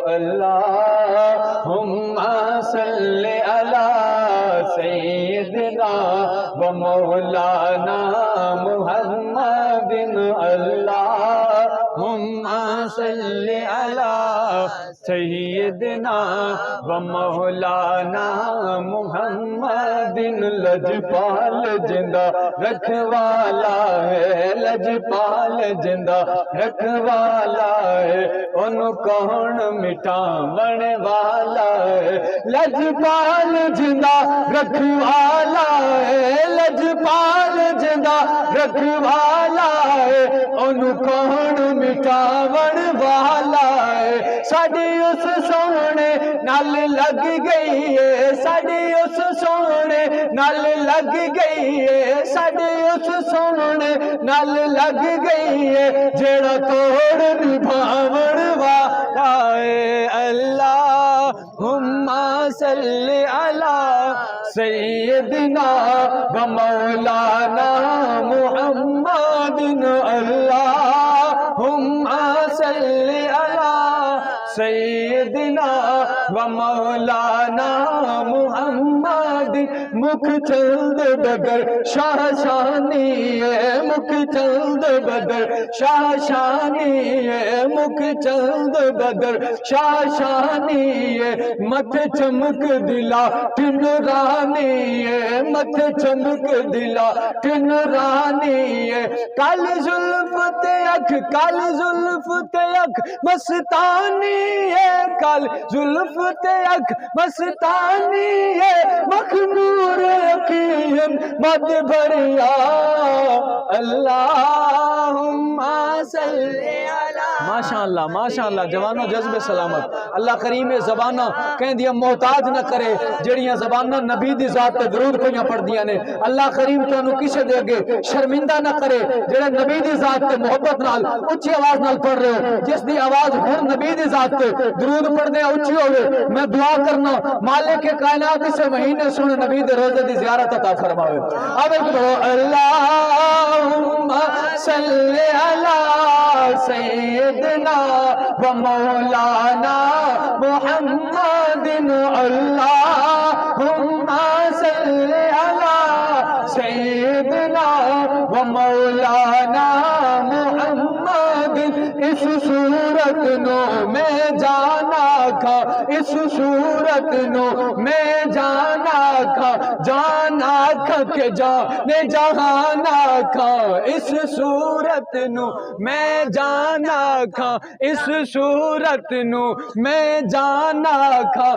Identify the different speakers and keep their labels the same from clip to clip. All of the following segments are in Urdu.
Speaker 1: اللہم صلی علی سیدنا و مولانا محمد اللہم صلی علی سیدنا و مولانا محمد لجپال جندہ رکھوالا ہے لجپال جندہ رکھوالا ہے ان کون مٹاون والا ہے لجپال جندہ رکھوالا ہے لجپال جندہ رکھوالا ہے ان کون مٹاون والا ہے ساڈی اس سونے نال لگ گئی ہے ساڈی اس سونے نال لگ گئی ہے ساڈی اس سونے نال لگ گئی ہے جیڑا توڑ نبھاون والا ہے اللہم صلی علی سیدنا و مولانا محمد اللہم صلی علی سیدنا و مولانا محمد مکھ چند بدر شاہ شانی ہے مکھ چند بدر شاہ شانی ہے مکھ چند بدر شاہ شانی ہے مت چمک دلا ٹن رانی ہے مت چمک دلا ٹن رانی ہے کل زلف تے اکھ کل زلف تے اکھ مستانی ہے کل زلف تے اکھ مستانی ہے مخمور یقین مد بھریا اللہم صلی علی ماشاءاللہ جوانوں جذب سلامت اللہ کریم زبانہ کہیں دیا محتاج نہ کرے جڑیاں زبانہ نبی دی ذات تے درود کوئیاں پڑھ دیا نے اللہ کریم تو انہوں کسے دے گے شرمندہ نہ کرے جڑے نبی دی ذات تے محبت نال اچھی آواز نال پڑھ رہے ہو جس دی آواز ہر نبی دی ذات تے درود پڑھ دے اچھی ہوئے میں دعا کرنا مالک کے کائنات سے مہینے سنے نبی دے روزے دی زیارت عطا فرماوے اب ایک دو اللہم صلی علی سیدنا و مولانا محمد اللہم صلی علی سیدنا و مولانا محمد اس صورت نو میں جانا کھا اس صورت نو میں جانا کھا جانا کھا کہ جانے جہانا کھا اس صورت نو میں جانا کھا اس صورت نو میں جانا کھا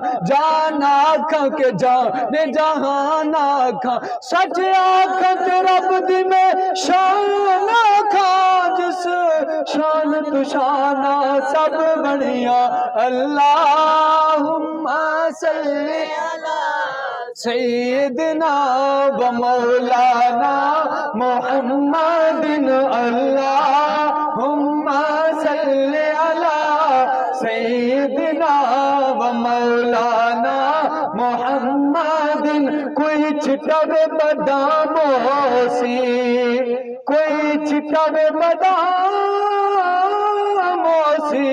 Speaker 1: کہ جانے جہانا کھا سچ آکھا تے رب دی میں شان آکھا جس شان تو شانہ سب بڑھیا اللہم صلی علی سیدنا و مولانا محمد اللہم صلی علی سیدنا و مولانا محمد کوئی چھٹے بداموں سی کوئی چھٹے بداموں سی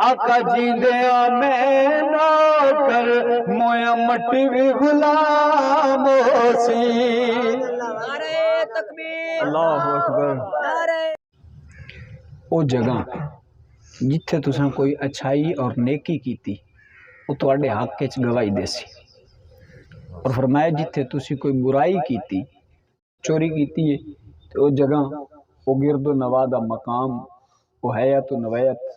Speaker 1: آقا جی دیا میں نوکر مویا مٹی بھی غلام سی نعرہ تکبیر اللہ اکبر او جگہ جتھے تساں کوئی اچھائی اور نیکی کیتی وہ تواڈے حق وچ گواہی دیسی اور فرمایا جتھے تسی کوئی برائی کیتی چوری کیتی ہے تو وہ جگہ وہ گرد و نواح دا مقام وہ حیات و نویت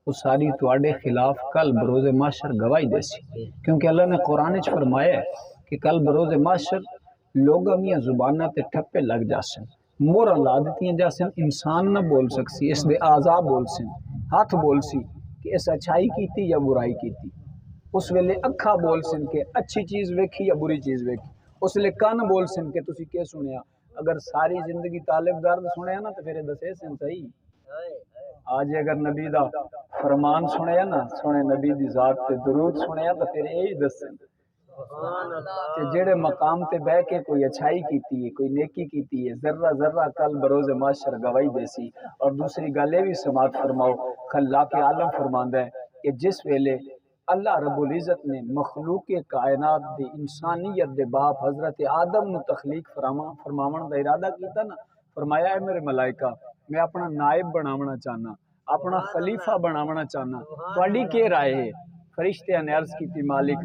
Speaker 1: وہ ساری تواڈے خلاف کل بروز محشر گواہی دیسی کیونکہ اللہ نے قرآن وچ فرمایا ہے کہ کل بروز محشر لوگاں میاں زباناں تے ٹھپے لگ جاسن مورا لا دیتیاں جاسن انسان نہ بول سکسی اس دے اعضاء بول سن ہاتھ بول سی کہ اس اچھائی کیتی یا برائی کیتی اس ویلے اکھا بول سن کہ اچھی چیز ویکھی یا بری چیز ویکھی اس لئے کان بول سن کہ تسی کیا سنیا اگر ساری زندگی طالب درد سنیا نا تو پھر دسے سن صحیح آج اگر نبی دا فرمان سنیا نا سنے نبی دی ذات تے درود سنیا تو پھر یہی دسن کہ جڑے مقام تے بہ کے کوئی اچھائی کیتی ہے کوئی نیکی کیتی ہے ذرہ ذرہ کل بروز محشر گواہی دیسی اور دوسری گالے بھی سماعت فرماؤ خلاق عالم فرماندہ ہے کہ جس ویلے اللہ رب العزت نے مخلوق کائنات دی انسانیت دے باپ حضرت آدم نو تخلیق فرماون دا ارادہ کیتا نا، فرمایا ہے میرے ملائکہ میں اپنا نائب بناونا چاہنا، اپنا خلیفہ بناونا چاہنا، تواڈی کی رائے ہے؟ فرشتے نے عرض کی تھی مالک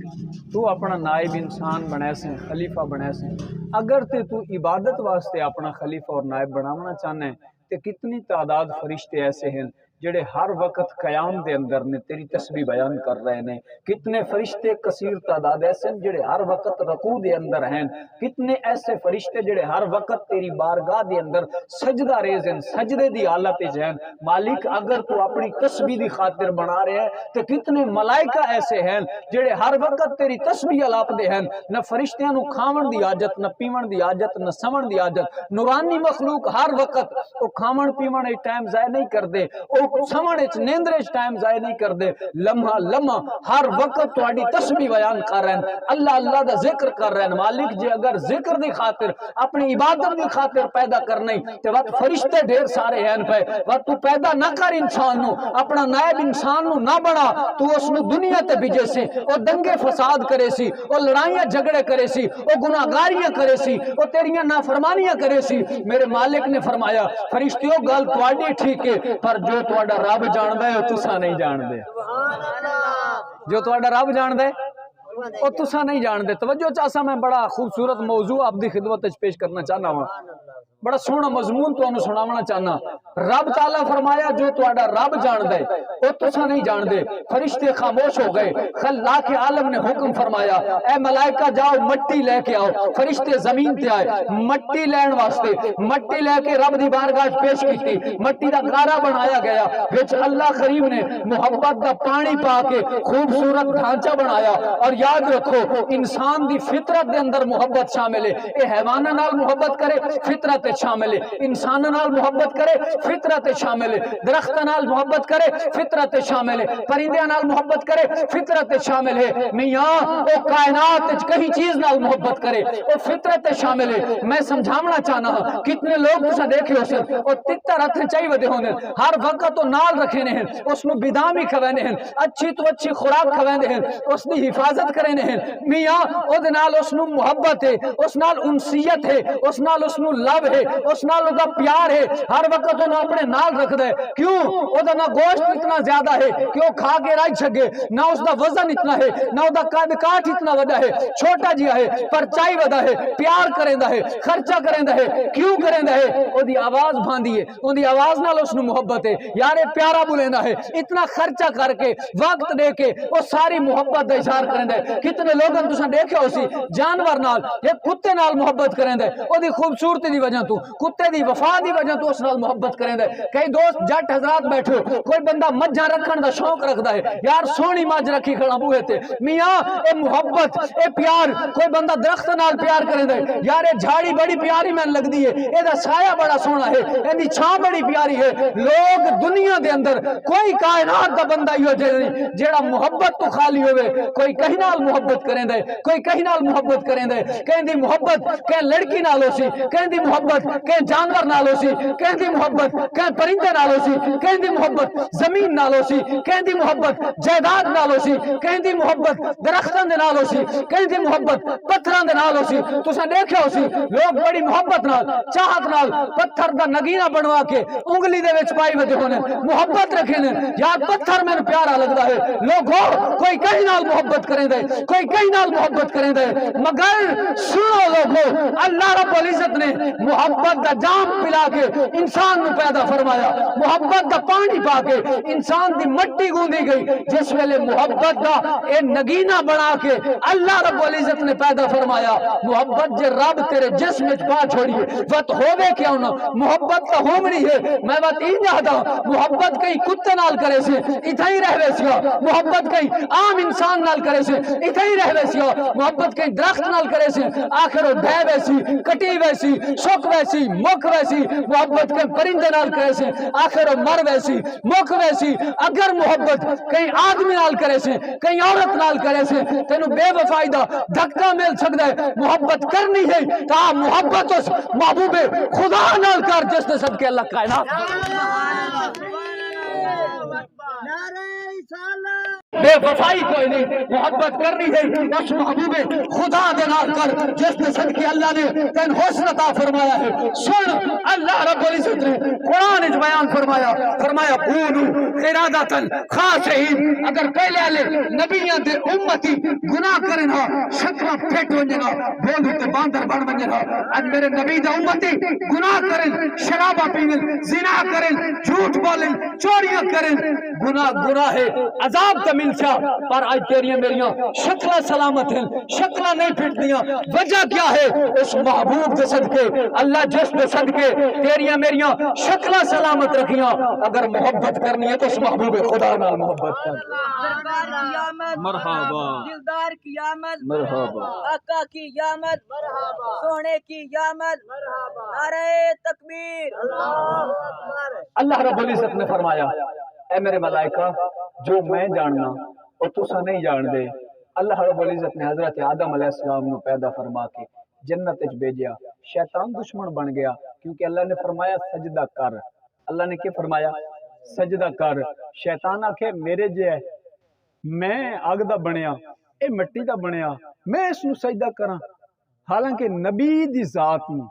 Speaker 1: تو اپنا نائب انسان بنے سے، خلیفہ بنے سے، اگر تو عبادت واسطے اپنا خلیفہ اور نائب بناونا چاہنا ہے تو کتنی تعداد فرشتے ایسے ہیں جڑے ہر وقت قیام دے اندر نے تیری تسبیح بیان کر رہے ہیں، کتنے فرشتے کثیر تعداد ایسے ہیں جڑے ہر وقت رکوع دے اندر ہیں، کتنے ایسے فرشتے جڑے ہر وقت تیری بارگاہ دے اندر سجدہ ریز ہیں، سجدے دی حالت ہیں۔ مالک اگر تو اپنی تسبیح دی خاطر بنا رہے ہیں تو کتنے ملائکہ ایسے ہیں جڑے ہر وقت تیری تسبیح الاپ دے ہیں، نہ فرشتیاں نو کھاون دی حاجت، نہ پیون دی حاجت، نہ سمن دی حاجت، نورانی مخلوق ہر وقت او کھاون پیون اچ ٹائم ضائع نہیں کردے، او سمن اچ نیندر اچ ٹائم ضائع نہیں کردے، لمحہ لمحہ ہر وقت تہاڈی تسبیح بیان کر رہے ہیں، اللہ اللہ دا ذکر کر رہے ہیں۔ مالک جی اگر ذکر دی خاطر اپنی عبادت دی خاطر پیدا کرنی تے وقت فرشتے ڈھیر سارے ہیں پے، وقت تو پیدا نہ کر انسان نو، اپنا نائب انسان نو نہ بنا، تو اس نو دنیا تے بھیجے سی، او دنگے فساد کرے سی، او لڑائیاں جھگڑے کرے سی، او گناہگاریاں کرے سی، او تیریاں نافرمانیاں کرے سی۔ میرے مالک نے فرمایا فرشتیوں گل تواڈی ٹھیک ہے پر جو تواڈا رب جاندا ہے او تساں نہیں جاندے، جو تواڈا رب جاندا ہے او تساں نہیں جاندے۔ توجہ چاہسا میں بڑا خوبصورت موضوع آپ دی خدمت وچ پیش کرنا چاہنا ہوں، بڑا سونا مضمون تانوں سناونا چاہنا۔ رب تعالیٰ فرمایا جو تواڈا رب جاندا ہے او تساں نہیں جاندے۔ فرشتے خاموش ہو گئے، خلاق عالم نے حکم فرمایا اے ملائکہ جاؤ مٹی لے کے آؤ۔ فرشتے زمین تے آئے مٹی لین واسطے، مٹی لے کے رب دی بارگاہ پیش کیتی، مٹی دا گارا بنایا گیا، وچ اللہ کریم نے محبت دا پانی پا کے خوبصورت ڈھانچہ بنایا۔ اور یاد رکھو انسان دی فطرت دے اندر محبت شامل ہے، اے حیواناں نال محبت کرے فطرت شامل ہے، انسان نال محبت کرے فطرت شامل ہے، درخت نال محبت کرے فطرت شامل ہے، پرندے نال محبت کرے فطرت شامل ہے۔ میاں او کائنات کہیں چیز نال محبت کرے او فطرت شامل ہے۔ میں سمجھاونا چاہنا ہوں کتنے لوگ تساں دیکھے ہو سن او تتر ہتھ چاہی ودے ہوندے ہر وقت او نال رکھے ہیں، اس نو بدام ہی کھویندے ہیں، اچھی تو اچھی خوراک کھویندے ہیں، اس دی حفاظت کرنے ہیں۔ میاں او دے نال اس نو محبت ہے، اس نال انسیت ہے، اس نال اس نو لو ہے، اس نال دا پیار ہے، ہر وقت انہوں اپنے نال رکھ دے۔ کیوں؟ او دا نہ گوشت اتنا زیادہ ہے کہ وہ کھا کے رائی چھگے، نہ اس دا وزن اتنا ہے، نہ اس دا قد کاٹ اتنا وڈا ہے، چھوٹا جیا ہے پر چائی وڈا ہے، پیار کریندا ہے، خرچہ کریندا ہے۔ کیوں کریندا ہے؟ او دی آواز بھاندی ہے، اون دی آواز نال اس نو محبت ہے، یار پیارا بولیندا ہے، اتنا خرچہ کر کے وقت دے کے وہ ساری محبت دا اظہار کریندا ہے۔ کتنے لوگاں تساں دیکھیا ہو سی جانور نال یا کتے نال محبت کریندا ہے، او دی خوبصورتی دی وجہ تو، کتے دی وفا دی وجہ تو اس نال محبت کریں دے۔ کئی دوست جٹ حضرات بیٹھو، کوئی بندہ مجھا رکھن دا شوق رکھدا ہے، یار سونی مجھ رکھی کھڑا بوئے تے، میاں اے محبت اے پیار، کوئی بندہ درخت نال پیار کریں دے، یار اے جھاڑی بڑی پیاری میں لگ دی ہے، اے دا سایہ بڑا سونا ہے، اے دی چھاں بڑی پیاری ہے۔ لوگ دنیا دے اندر کوئی کائنات دا بندہ ہی ہو جیڑا محبت تو خالی ہوئے، کوئی کہیں نال محبت کریں دے، کوئی کہیں نال محبت کریں دے، کہیں دی محبت کہیں لڑکی نال ہو سی، کہیں دی محبت کہیں جانور نال ہو سی، کہیں دی محبت کہیں پرندے نال ہو سی، کہیں دی محبت زمین نال ہو سی، کہیں دی محبت جائیداد نال ہو سی، کہیں دی محبت درختاں دے نال ہو سی، کہیں دی محبت پتھراں دے نال ہو سی۔ تساں دیکھیا ہو سی لوگ بڑی محبت نال چاہت نال پتھر دا نگینہ بنوا کے انگلی دے وچ پائی ودے ہونے، محبت رکھے نے، یار پتھر میں پیارا لگدا ہے۔ لوگو کوئی کہیں نال محبت کریں دے، کوئی کہیں نال محبت کریں دے، مگر سنو لوگو اللہ رب العزت نے محبت دا جام پلا کے انسان نو پیدا فرمایا، محبت دا پانی پا کے انسان دی مٹی گوندی گئی، جس ویلے محبت دا اے نگینہ بنا کے اللہ رب العزت نے پیدا فرمایا۔ محبت جے رب تیرے جسم وچ پا چھوڑیے وقت ہووے کیوں نہ، محبت تا ہومنی ہے۔ میں وقت ہی جاہدا محبت کئی کتے نال کرے سے اتھا ہی رہوے سیا، محبت کئی عام انسان نال کرے سے اتھا ہی رہوے سیا، محبت کئی درخت نال کرے سے آخر ڈھے ویسی کٹی ویسی سک ویسی مک ویسی، محبت کے پرندے نال کرے سے آخر مر ویسی مک ویسی۔ اگر محبت کئی آدمی نال کرے سے کئی عورت نال کرے سے تینو بے وفائی دا دھکا مل سکتا ہے۔ محبت کرنی ہے تا محبت اس محبوب خدا نال کر جس نے صدقے اللہ کائنات۔
Speaker 2: بے وفائی کوئی نہیں، محبت کرنی ہے اس محبوب خدا دے نال کر جس نے صدقے اللہ نے تین حسن عطا فرمایا ہے۔ سن اللہ رب العزت نے قرآن وچ بیان فرمایا کونو قرادۃ خاسئین، اگر پہلے والے نبیاں دے امتی گناہ کرن ہا شکل پھٹ ونجن ہا بولو تے باندر بن ونجن ہا، اج میرے نبی دا امتی گناہ کرن، شرابہ پیون، زنا کرن، جھوٹ بولن، چوریاں کرن، گناہ ہے عذاب تے ملچا، پر آج تیریاں میریاں شکلہ سلامت ہیں، شکلہ نہیں پھٹ دیاں۔ وجہ کیا ہے؟ اس محبوب دے صدقے، اللہ جس دے صدقے تیریاں میریاں شکلہ سلامت رکھیاں۔ اگر محبت کرنی ہے تو اس محبوب خدا نال محبت کر۔
Speaker 3: سرکار کی آمد
Speaker 2: مرحبا،
Speaker 3: دلدار کی آمد
Speaker 2: مرحبا،
Speaker 3: آقا کی آمد سونے کی آمد نعرہ تکبیر
Speaker 2: اللہ رب العزت نے فرمایا اے میرے ملائکہ جو میں جاننا اور تسا نہیں جان دے۔ اللہ رب العزت نے حضرت آدم علیہ السلام نو پیدا فرما کے جنت وچ بھیجیا، شیطان دشمن بن گیا کیونکہ اللہ نے فرمایا سجدہ کر۔ اللہ نے کیا فرمایا؟ سجدہ کر۔ شیطان آکھے میرے جے ہے، میں اگ دا بنیا، اے مٹی دا بنیا، میں اس نو سجدہ کراں؟ حالانکہ نبی دی ذات نو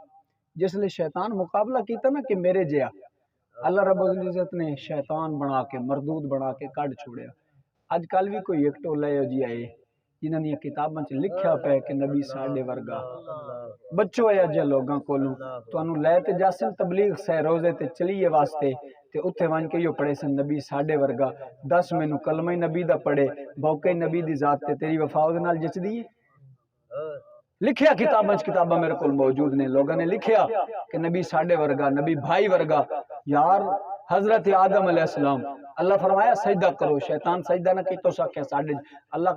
Speaker 2: جس لئے شیطان مقابلہ کیتا نا کہ میرے جیا، اللہ رب العزت نے شیطان بنا کے مردود بنا کے کڈ چھوڑیا۔ اج کل بھی کوئی ایک ٹولا جی آئے جنہاں دی کتاباں چ لکھیا پے کہ نبی ساڈے ورگا بچو ہے جے لوگاں کولوں تانوں لے تے جاسن تبلیغ سہ روزے تے چلیے واسطے تے اتھے وان کے یو پڑھے سن نبی ساڈے ورگا، دس مینوں کلمہ نبی دا پڑھے، بوکے نبی دی ذات تے تیری وفا دے نال جچدی ہے؟ لکھیا کتاباں میرے کول موجود نے، لوگوں نے لکھیا کہ نبی ساڈے ورگا، نبی بھائی ورگا۔ یار حضرت آدم علیہ السلام اللہ فرمایا سجدہ کرو، شیطان سجدہ نہ کی تو سکیا ساڈے، اللہ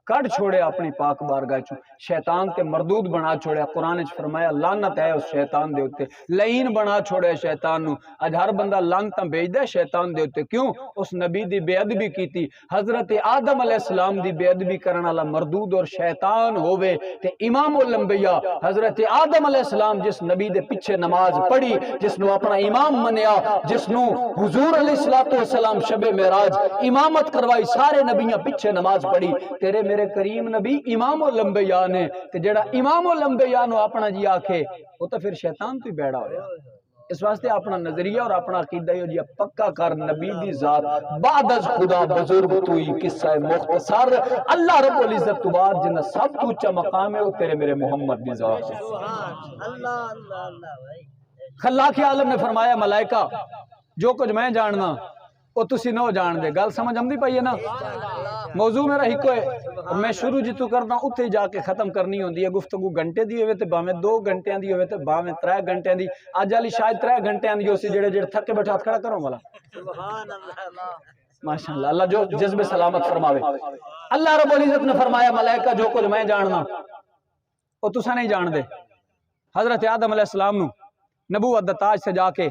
Speaker 2: کڈ چھوڑے اپنی پاک بارگاہ چوں، شیطان تے مردود بنا چھوڑیا۔ قرآن وچ فرمایا لعنت ہے اس شیطان دے اوتے، لعین بنا چھوڑیا شیطان نو۔ اج ہر بندہ لعنتاں بھیجدا ہے شیطان دے اوتے، کیوں؟ اس نبی دی بے ادبی کیتی۔ حضرت آدم علیہ السلام دی بے ادبی کرن والا مردود اور شیطان ہووے تے امام الانبیاء حضرت آدم علیہ السلام جس نبی دے پیچھے نماز پڑھی، جس نو اپنا امام منیا، جس نو حضور علیہ الصلوۃ والسلام شب معراج امامت کروائی، سارے نبیاں پیچھے نماز پڑھی، تیرے میرے کریم نبی امام الانبیاء نے، تے جڑا امام الانبیاء نو اپنا جی آکھے وہ تو پھر شیطان تو ہی بیڑا ہویا۔ اس واسطے اپنا نظریہ اور اپنا عقیدہ یہ جی پکا کر، نبی دی ذات بعد از خدا بزرگ توئی، قصہ مختصر اللہ رب العزت تو بعد جنہ سب تو اونچا مقام ہے وہ تیرے میرے محمد دی ذات ہے۔
Speaker 3: اللہ اللہ اللہ بھائی
Speaker 2: خلاق عالم نے فرمایا ملائکہ جو کچھ میں جاننا وہ تسی نہ جان دے۔ گل سمجھ آمدی پئی ہے نا؟ موضوع میرا ہی کوئی اور میں شروع جتوں کرنا اتھے جا کے ختم کرنی ہوندی ہے۔ گفتگو گھنٹے دی ہوئے تے باویں 2 گھنٹیاں دی ہوئے تے باویں 3 گھنٹیاں دی، اج والی شاید 3 گھنٹیاں دی ہوسی، جڑے تھکے بیٹھے ہاتھ کھڑا کرو والا
Speaker 3: سبحان اللہ
Speaker 2: ماشاءاللہ، اللہ جو جذب سلامت فرماوے۔ اللہ رب العزت نے فرمایا ملائکہ جو کچھ میں جاننا وہ تسا نہیں جان دے۔ حضرت آدم علیہ السلام نو نبوت دا تاج سے جا کے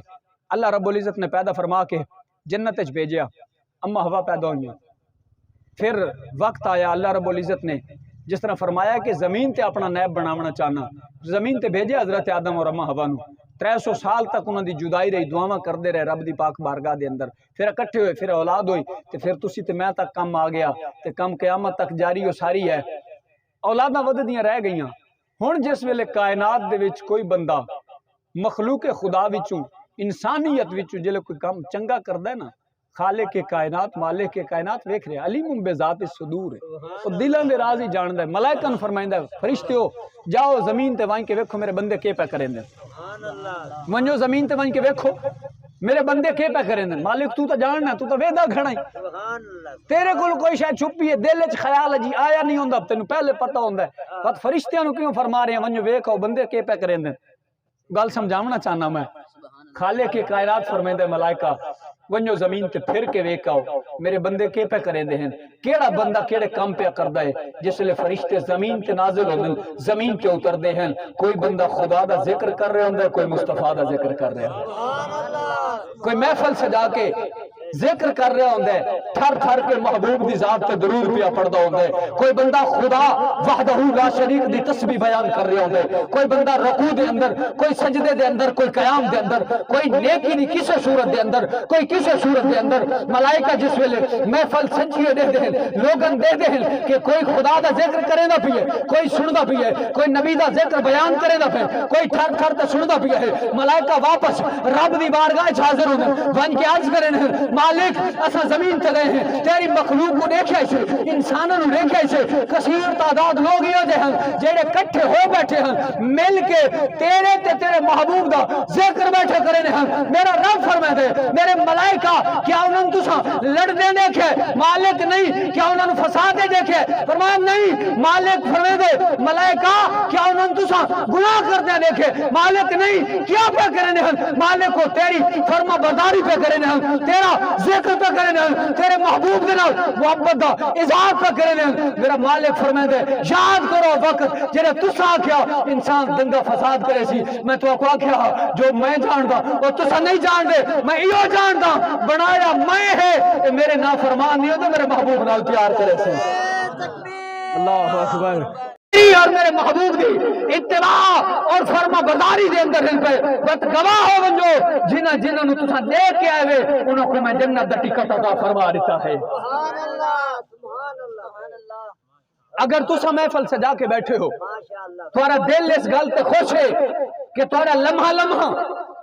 Speaker 2: اللہ رب العزت نے پیدا فرما کے جنت وچ بھیجیا، اما ہوا پیدا ہوئیاں۔ پھر وقت آیا اللہ رب العزت نے جس طرح فرمایا کہ زمین تے اپنا نیب بناونا چاہنا، زمین تے بھیجے حضرت آدم اور اما ہوا نو۔ 300 سال تک انہوں دی جدائی رہی، دعاواں کردے رہے رب دی پاک بارگاہ دے اندر، پھر اکٹھے ہوئے، پھر اولاد ہوئی، تے پھر تسی تے میں تک کم آ گیا، تے کم قیامت تک جاری و ساری ہے، اولاداں وددیاں رہ گئیاں۔ ہن جس ویلے کائنات دے وچ کوئی بندہ مخلوق خدا وچوں انسانیت وچوں جلے کوئی کام چنگا کردا ہے نا، خالق کے کائنات مالک کے کائنات ویکھ رہے علیم بذات الصدور ہے، او دلاں دے راز ہی جاندا ہے۔ ملائکہ نوں فرمائندا ہے فرشتو جاؤ زمین تے وائیں کے ویکھو میرے بندے کے پہ کریندے،
Speaker 3: سبحان اللہ
Speaker 2: منجو زمین تے وائیں کے ویکھو میرے بندے کے پہ کریندے۔ مالک تو جاننا، تو ویدا کھڑا ہے،
Speaker 3: سبحان اللہ
Speaker 2: تیرے کول کوئی شے چھپی ہے، دل وچ خیال جی آیا نہیں ہوندا، تینوں پہلے پتہ ہوندا ہے، بس فرشتیاں نوں کیوں فرما رہے ہیں منجو ویکھو بندے کے پہ کریندے۔ گل سمجھاونا چاہنا میں، خالق کے کائنات فرمائندے ملائکہ ونجو زمین تے پھر کے ویکھاؤ میرے بندے کے پہ کریندے ہیں، کیڑا بندہ کیڑے کام پہ کردا ہے۔ جس لے فرشتے زمین تے نازل ہوندے، زمین تے اتردے ہیں، کوئی بندہ خدا دا ذکر کر رہا ہوندا ہے، کوئی مصطفیٰ دا ذکر کر رہا ہے، کوئی محفل سجا کے ذکر کر رہا ہوندے تھر تھر کے محبوب دی ذات تے درود پیا پڑھدا ہوندے کوئی بندہ خدا وحدہ لا شریک دی تسبیح بیان کر رہا ہوندے کوئی بندہ رکوع دے اندر کوئی سجدے دے اندر کوئی قیام دے اندر کوئی نیکی دی کسے صورت دے اندر کوئی کسے صورت دے اندر ملائکہ جس ویلے محفل سجیے دے دے لوگن دے دے کہ کوئی خدا دا ذکر کرے نہ پیے کوئی سندا پیے کوئی نبی دا ذکر بیان کرے نہ پھر کوئی تھر تھر تے سندا پیے ملائکہ واپس رب دی بارگاہ وچ حاضر ہوندے بن کے عرض کرے مالک اسا زمین تے گئے ہیں تیری مخلوق کو دیکھیا سے انسانوں نو دیکھیا سے کثیر تعداد لوگ ہی ہوتے ہیں جڑے کٹھے ہو بیٹھے ہیں مل کے تیرے تے تیرے محبوب دا ذکر بیٹھے کرے ہیں میرا رب فرما دے میرے ملائکہ کیا انہوں نے تساں لڑنے دیکھے مالک نہیں کیا انہوں نے فسادے دیکھے فرمایا نہیں مالک فرما دے ملائکہ کیا انہوں نے تساں گناہ کرنے دیکھے مالک نہیں کیا پہ کرنے ہیں مالک کو تیری فرما برداری پہ کرنے ہیں تیرا ذکر پہ کرنے ہیں تیرے محبوب کے نال محبت دا اظہار پہ کرنے ہیں میرا مالک فرما دے یاد کرو وقت جنہیں تساں کیا انسان دنگا فساد کرے سی میں تو کو کیا جو میں جاندا اور تساں نہیں جان دے میں ایو جاندا بنایا میں ہے میرے نافرمان نہیں ہوتے میرے محبوب نال پیار کرے سے اللہ اکبر اور میرے محبوب دی اتباع اور فرما برداری دے اندر ہن پہ بس گواہ ہو ونجو جنہاں جنہاں نو تساں لے کے آئے وے انہاں کو میں جنت دا ٹکٹ عطا فرما دیتا ہے
Speaker 3: سبحان اللہ سبحان اللہ سبحان اللہ
Speaker 2: اگر تساں محفل سجا کے بیٹھے ہو
Speaker 3: ماشاءاللہ
Speaker 2: تمہارا دل اس گل تے خوش ہے کہ تمہارا لمحہ لمحہ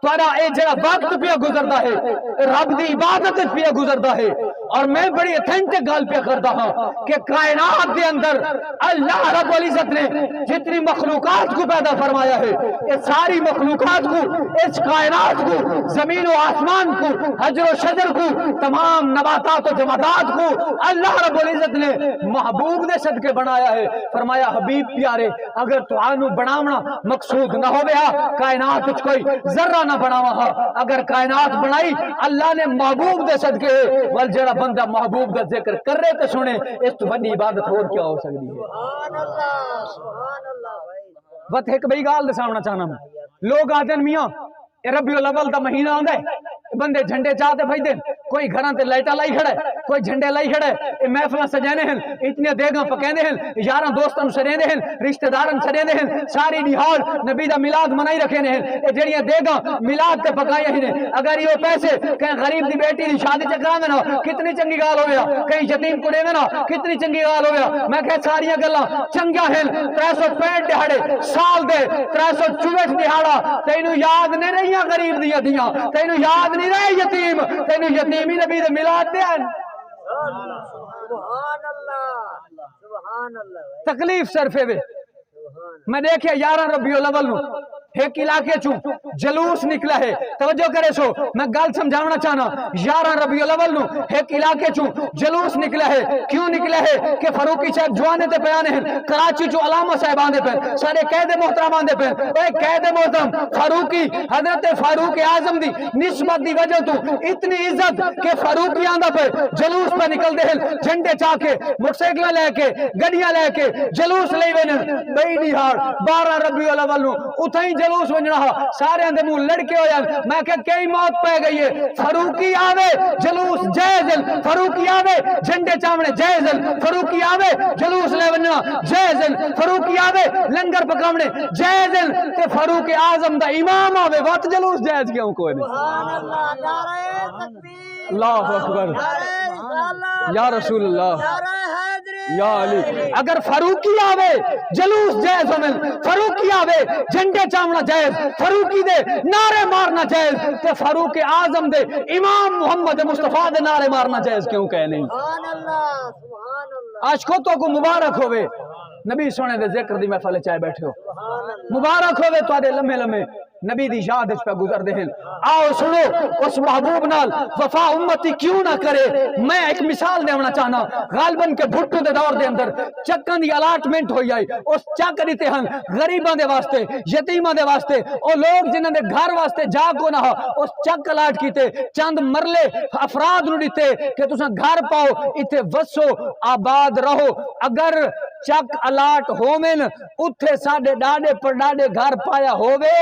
Speaker 2: تمہارا اے جڑا وقت پہ گزردا ہے رب دی عبادت پہ گزردا ہے اور میں بڑی اتھینٹک گل پہ کرتا ہوں کہ کائنات دے اندر اللہ رب العزت نے جتنی مخلوقات کو پیدا فرمایا ہے یہ ساری مخلوقات کو اس کائنات کو زمین و آسمان کو حجر و شجر کو تمام نباتات و جمادات کو اللہ رب العزت نے محبوب نے صدقے بنایا ہے فرمایا حبیب پیارے اگر تو آنو بناونا مقصود نہ ہو گیا کائنات کچھ کوئی ذرہ نہ بناوا ہا اگر کائنات بنائی اللہ نے محبوب دے صدقے ول جڑا بندہ محبوب دا ذکر کر رہے تے سنے اس تو بڑی عبادت اور کیا ہو سکتی ہے
Speaker 3: سبحان اللہ بھائی
Speaker 2: وقت ایک بئی گال دساونا چاہنا میں لوگ آتے ہیں میاں ربیع الاول دا مہینہ آندا ہے بندے جھنڈے چاہتے بھائی دیں کوئی گھراں تے لائٹاں لائی کھڑا ہے کوئی جھنڈے لائی کھڑا ہے اے محفلاں سجانے ہیں اتنے دیگاں پکیندے ہیں یاراں دوستاں سریندے ہیں رشتہ داراں سریندے ہیں ساری نہال نبی دا میلاد منائی رکھے ہیں اے جڑیاں دیگاں میلاد تے پکائی ہیں اگر یہ پیسے کہیں غریب دی بیٹی دی شادی تے کراویں نا کتنی چنگی گال ہویا کہیں یتیم کو دیویں نا کتنی چنگی گال ہویا میں کہ ساری گلاں چنگا ہیں 365 دہاڑے سال دے 364 دہاڑا تینوں یاد نہیں رہیاں غریب دیاں دیاں تینوں یاد نہیں رہے یتیم تینوں یتیمی نبی دے میلاد دے ہیں
Speaker 3: سبحان اللہ سبحان اللہ
Speaker 2: تکلیف صرف ہے میں دیکھیا 11 ربیع الاول نو ایک علاقے چوں جلوس نکلا ہے توجہ کرے سو میں گل سمجھاونا چاہنا 11 ربیع الاول نو ایک علاقے چوں جلوس نکلا ہے کیوں نکلا ہے کہ فاروقی صاحب جوانے تے بیانے ہیں کراچی چوں علامہ صاحب آندے پہ سارے قید محترم آندے پہ اے قید محترم فاروقی حضرت فاروق اعظم دی نسبت دی وجہ تو اتنی عزت کہ فاروقی آندا پہ جلوس پہ نکل دے ہیں جھنڈے چا کے موٹر سائیکل لے کے گڈیاں لے کے جلوس لے وین بئی دیہاڑ 12 ربیع الاول نو اتھیں جلوس ونجنا سارے اندے منہ لڑکے ہویا میں کہ کئی موت پہ گئی ہے فاروقی آوے جلوس جائزل فاروقی آوے جھنڈے چامنے جائزل فاروقی آوے جلوس لے ونجنا جائزل فاروقی آوے لنگر پکامنے جائزل تے فاروق اعظم دا امام آوے وقت جلوس جائز کیوں کوئی نہیں
Speaker 3: سبحان اللہ نعرہ تکبیر
Speaker 2: اللہ اکبر
Speaker 3: نعرہ رسالت
Speaker 2: یا رسول اللہ
Speaker 3: نعرہ حیدری
Speaker 2: یا علی اگر فاروقی آوے جلوس جائز ہومن فاروقی آوے جھنڈے چامنا جائز فاروقی دے نعرے مارنا جائز تے فاروق اعظم دے امام محمد مصطفیٰ دے نعرے مارنا جائز کیوں کہے نہیں
Speaker 3: سبحان اللہ سبحان اللہ
Speaker 2: عاشقوں کو مبارک ہوئے نبی سونے دے ذکر دی محفل چائے بیٹھے ہو
Speaker 3: سبحان اللہ
Speaker 2: مبارک ہوئے تواڈے لمحے لمحے نبی دی یاد اس پہ گزر دے ہیں آؤ سنو اس محبوب نال وفا امتی کیوں نہ کرے میں ایک مثال دیونا چاہنا غالباً کے بھٹو دے دور دے اندر چکن دی الاٹمنٹ ہوئی آئی اس چک دیتے ہیں غریباں دے واسطے یتیماں دے واسطے او لوگ جنہاں دے گھر واسطے جا کو نہ اس چک الاٹ کیتے چند مرلے افراد نو دیتے کہ تساں گھر پاؤ ایتھے وسو آباد رہو اگر چک الاٹ ہومن اتھے ساڈے ڈاڈے پر ڈاڈے گھر پایا ہووے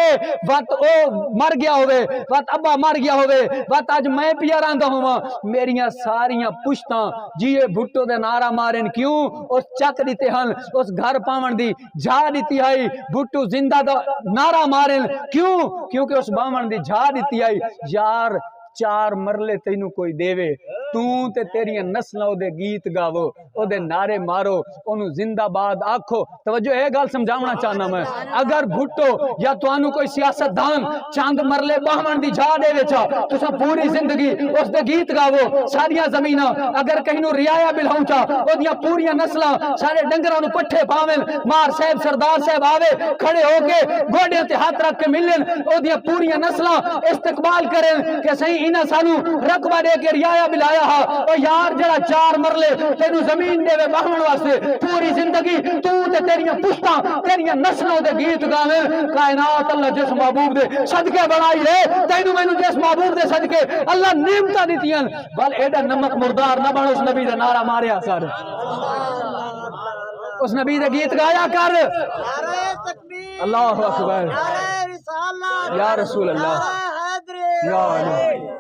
Speaker 1: وقت او مر گیا ہوئے وقت ابا مر گیا ہوئے وقت آج میں پیا رہندا ہوا میریاں ساریاں پشتاں جیے بھٹو دے نعرہ مارن کیوں اس چک دیتے ہن اس گھر پاون دی جھا دیتی آئی بھٹو زندہ دا نعرہ مارن کیوں کیونکہ اس باون دی جھا دیتی آئی یار چار مرلے تینوں کوئی دیوے توں تے تیریاں نسلوں دے گیت گاوو او دے نعرے مارو انہوں زندہ باد آکھو توجہ ہے گال سمجھاونا چاہنا میں اگر بھٹو یا توانو کوئی سیاست دان چاند مرلے باہمن دی جا دے ویچا تو سا پوری زندگی اس دے گیت گاوو ساریاں زمینہ اگر کہیں نو ریایا بلہوں چا او دیاں پوریاں نسلہ سارے ڈنگروں نو پٹھے پاویں مار صاحب سردار صاحب آوے کھڑے ہو کے گوڑیاں تے ہاتھ رکھ کے ملن او دیاں پوریاں نسلہ استقبال کریں کہ صحیح انہا سانو رقبہ دے کے ریایا بلایا ہا او یار جڑا چار مرلے تینو زمین دے وے باہمن واسطے پوری زندگی تو تے تیریاں پشتاں تیریاں نسلوں دے گیت گاویں کائنات اللہ جس محبوب دے صدقے بنائی ہے تینو مینو جس محبوب دے صدقے اللہ نعمتاں دتیاں بل ایڈا نمک مردار نہ بن اس نبی دے نعرہ ماریا کر اس نبی دے گیت گایا کر
Speaker 3: نعرہ تکبیر
Speaker 1: اللہ اکبر
Speaker 3: نعرہ رسالت
Speaker 1: یا رسول اللہ
Speaker 3: نعرہ حیدری
Speaker 1: یا اللہ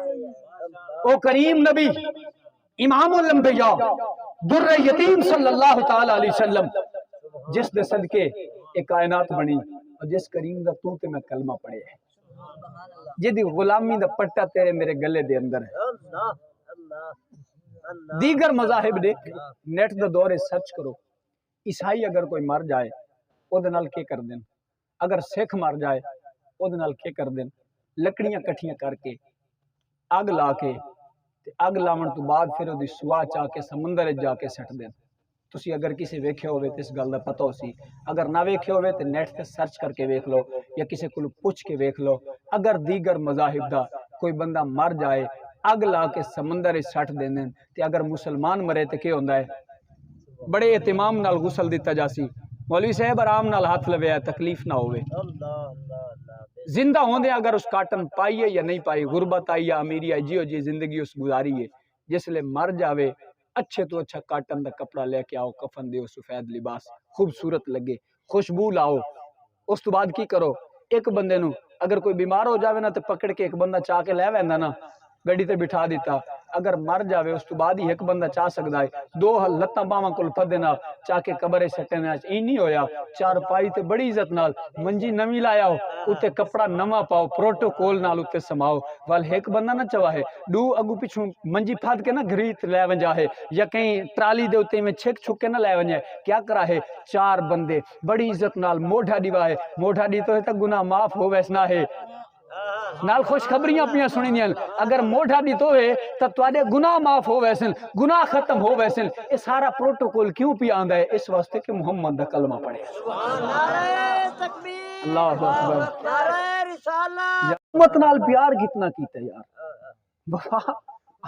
Speaker 1: او کریم نبی امام الانبیاء در یتیم صلی اللہ تعالی علیہ وسلم جس دے صدقے ایک کائنات بنی اور جس کریم دا تو تے میں کلمہ پڑھے ہے جدی غلامی دا پٹا تیرے میرے گلے دے اندر ہے
Speaker 3: اللہ اللہ
Speaker 1: دیگر مذاہب دیکھ نیٹ دا دورے سرچ کرو عیسائی اگر کوئی مر جائے او دے نال کے کر دیں اگر سکھ مر جائے او دے نال کے کر دیں لکڑیاں کٹھیاں کر کے اگ لا کے اگ لاون تو بعد پھر دی سوا چاہ کے سمندر جا کے سٹ دیں تسی اگر کسی ویکھے ہوئے تے اس گل دا پتہ ہو سی اگر نہ ویکھے ہوئے تے نیٹ تے سرچ کر کے ویکھ لو یا کسی کو پوچھ کے ویکھ لو اگر دیگر مذاہب دا کوئی بندہ مر جائے اگ لا کے سمندر سٹ دین تے اگر مسلمان مرے تے کی ہوندا ہے بڑے اہتمام نال غسل دیتا جاسی مولوی صاحب آرام نال ہاتھ لویا تکلیف نہ ہوئے زندہ ہوندے اگر اس کاٹن پائیے یا نہیں پائی غربت آئی یا امیری آئی جیو جی زندگی اس گزاری ہے جس لئے مر جاوے اچھے تو اچھا کاٹن دا کپڑا لے کے آؤ کفن دیو سفید لباس خوبصورت لگے خوشبو لاؤ اس تو بعد کی کرو ایک بندے نو اگر کوئی بیمار ہو جاوے نا تے پکڑ کے ایک بندہ چاہ کے لے ویندا نا گڑی تے بٹھا دیتا اگر مر جاوے اس تو بعد ہی ایک بندہ چاہ سکدا ہے دو لتاں باواں کول پھدے نال چاہ کے قبر سٹنے ای نہیں ہویا چار پائی تے بڑی عزت نال منجی نویں لایا ہو اتے کپڑا نواں پاؤ پروٹوکول نال اتے سماؤ وال ایک بندہ نہ چواہے دو اگو پیچھوں منجی پھاد کے نہ گھریت لے ونجا ہے یا کہیں ٹرالی دے اتے میں چھک چھک کے نہ لے ونجا ہے کیا کرا ہے چار بندے بڑی عزت نال موڑھا دیوا ہے موڑھا دی تو ہے تک گناہ معاف ہو ویسنا ہے نال خوش خبریاں پیاں سنی دیاں اگر موڑھا دی تو ہے تو تواڈے گناہ معاف ہو ویسن گناہ ختم ہو ویسن یہ سارا پروٹوکول کیوں پی آندا ہے اس واسطے کہ محمد دا کلمہ پڑھے
Speaker 3: نعرہ تکبیر
Speaker 1: اللہ اکبر
Speaker 3: نعرہ رسالت
Speaker 1: امت نال پیار کتنا کیتا ہے یار وفا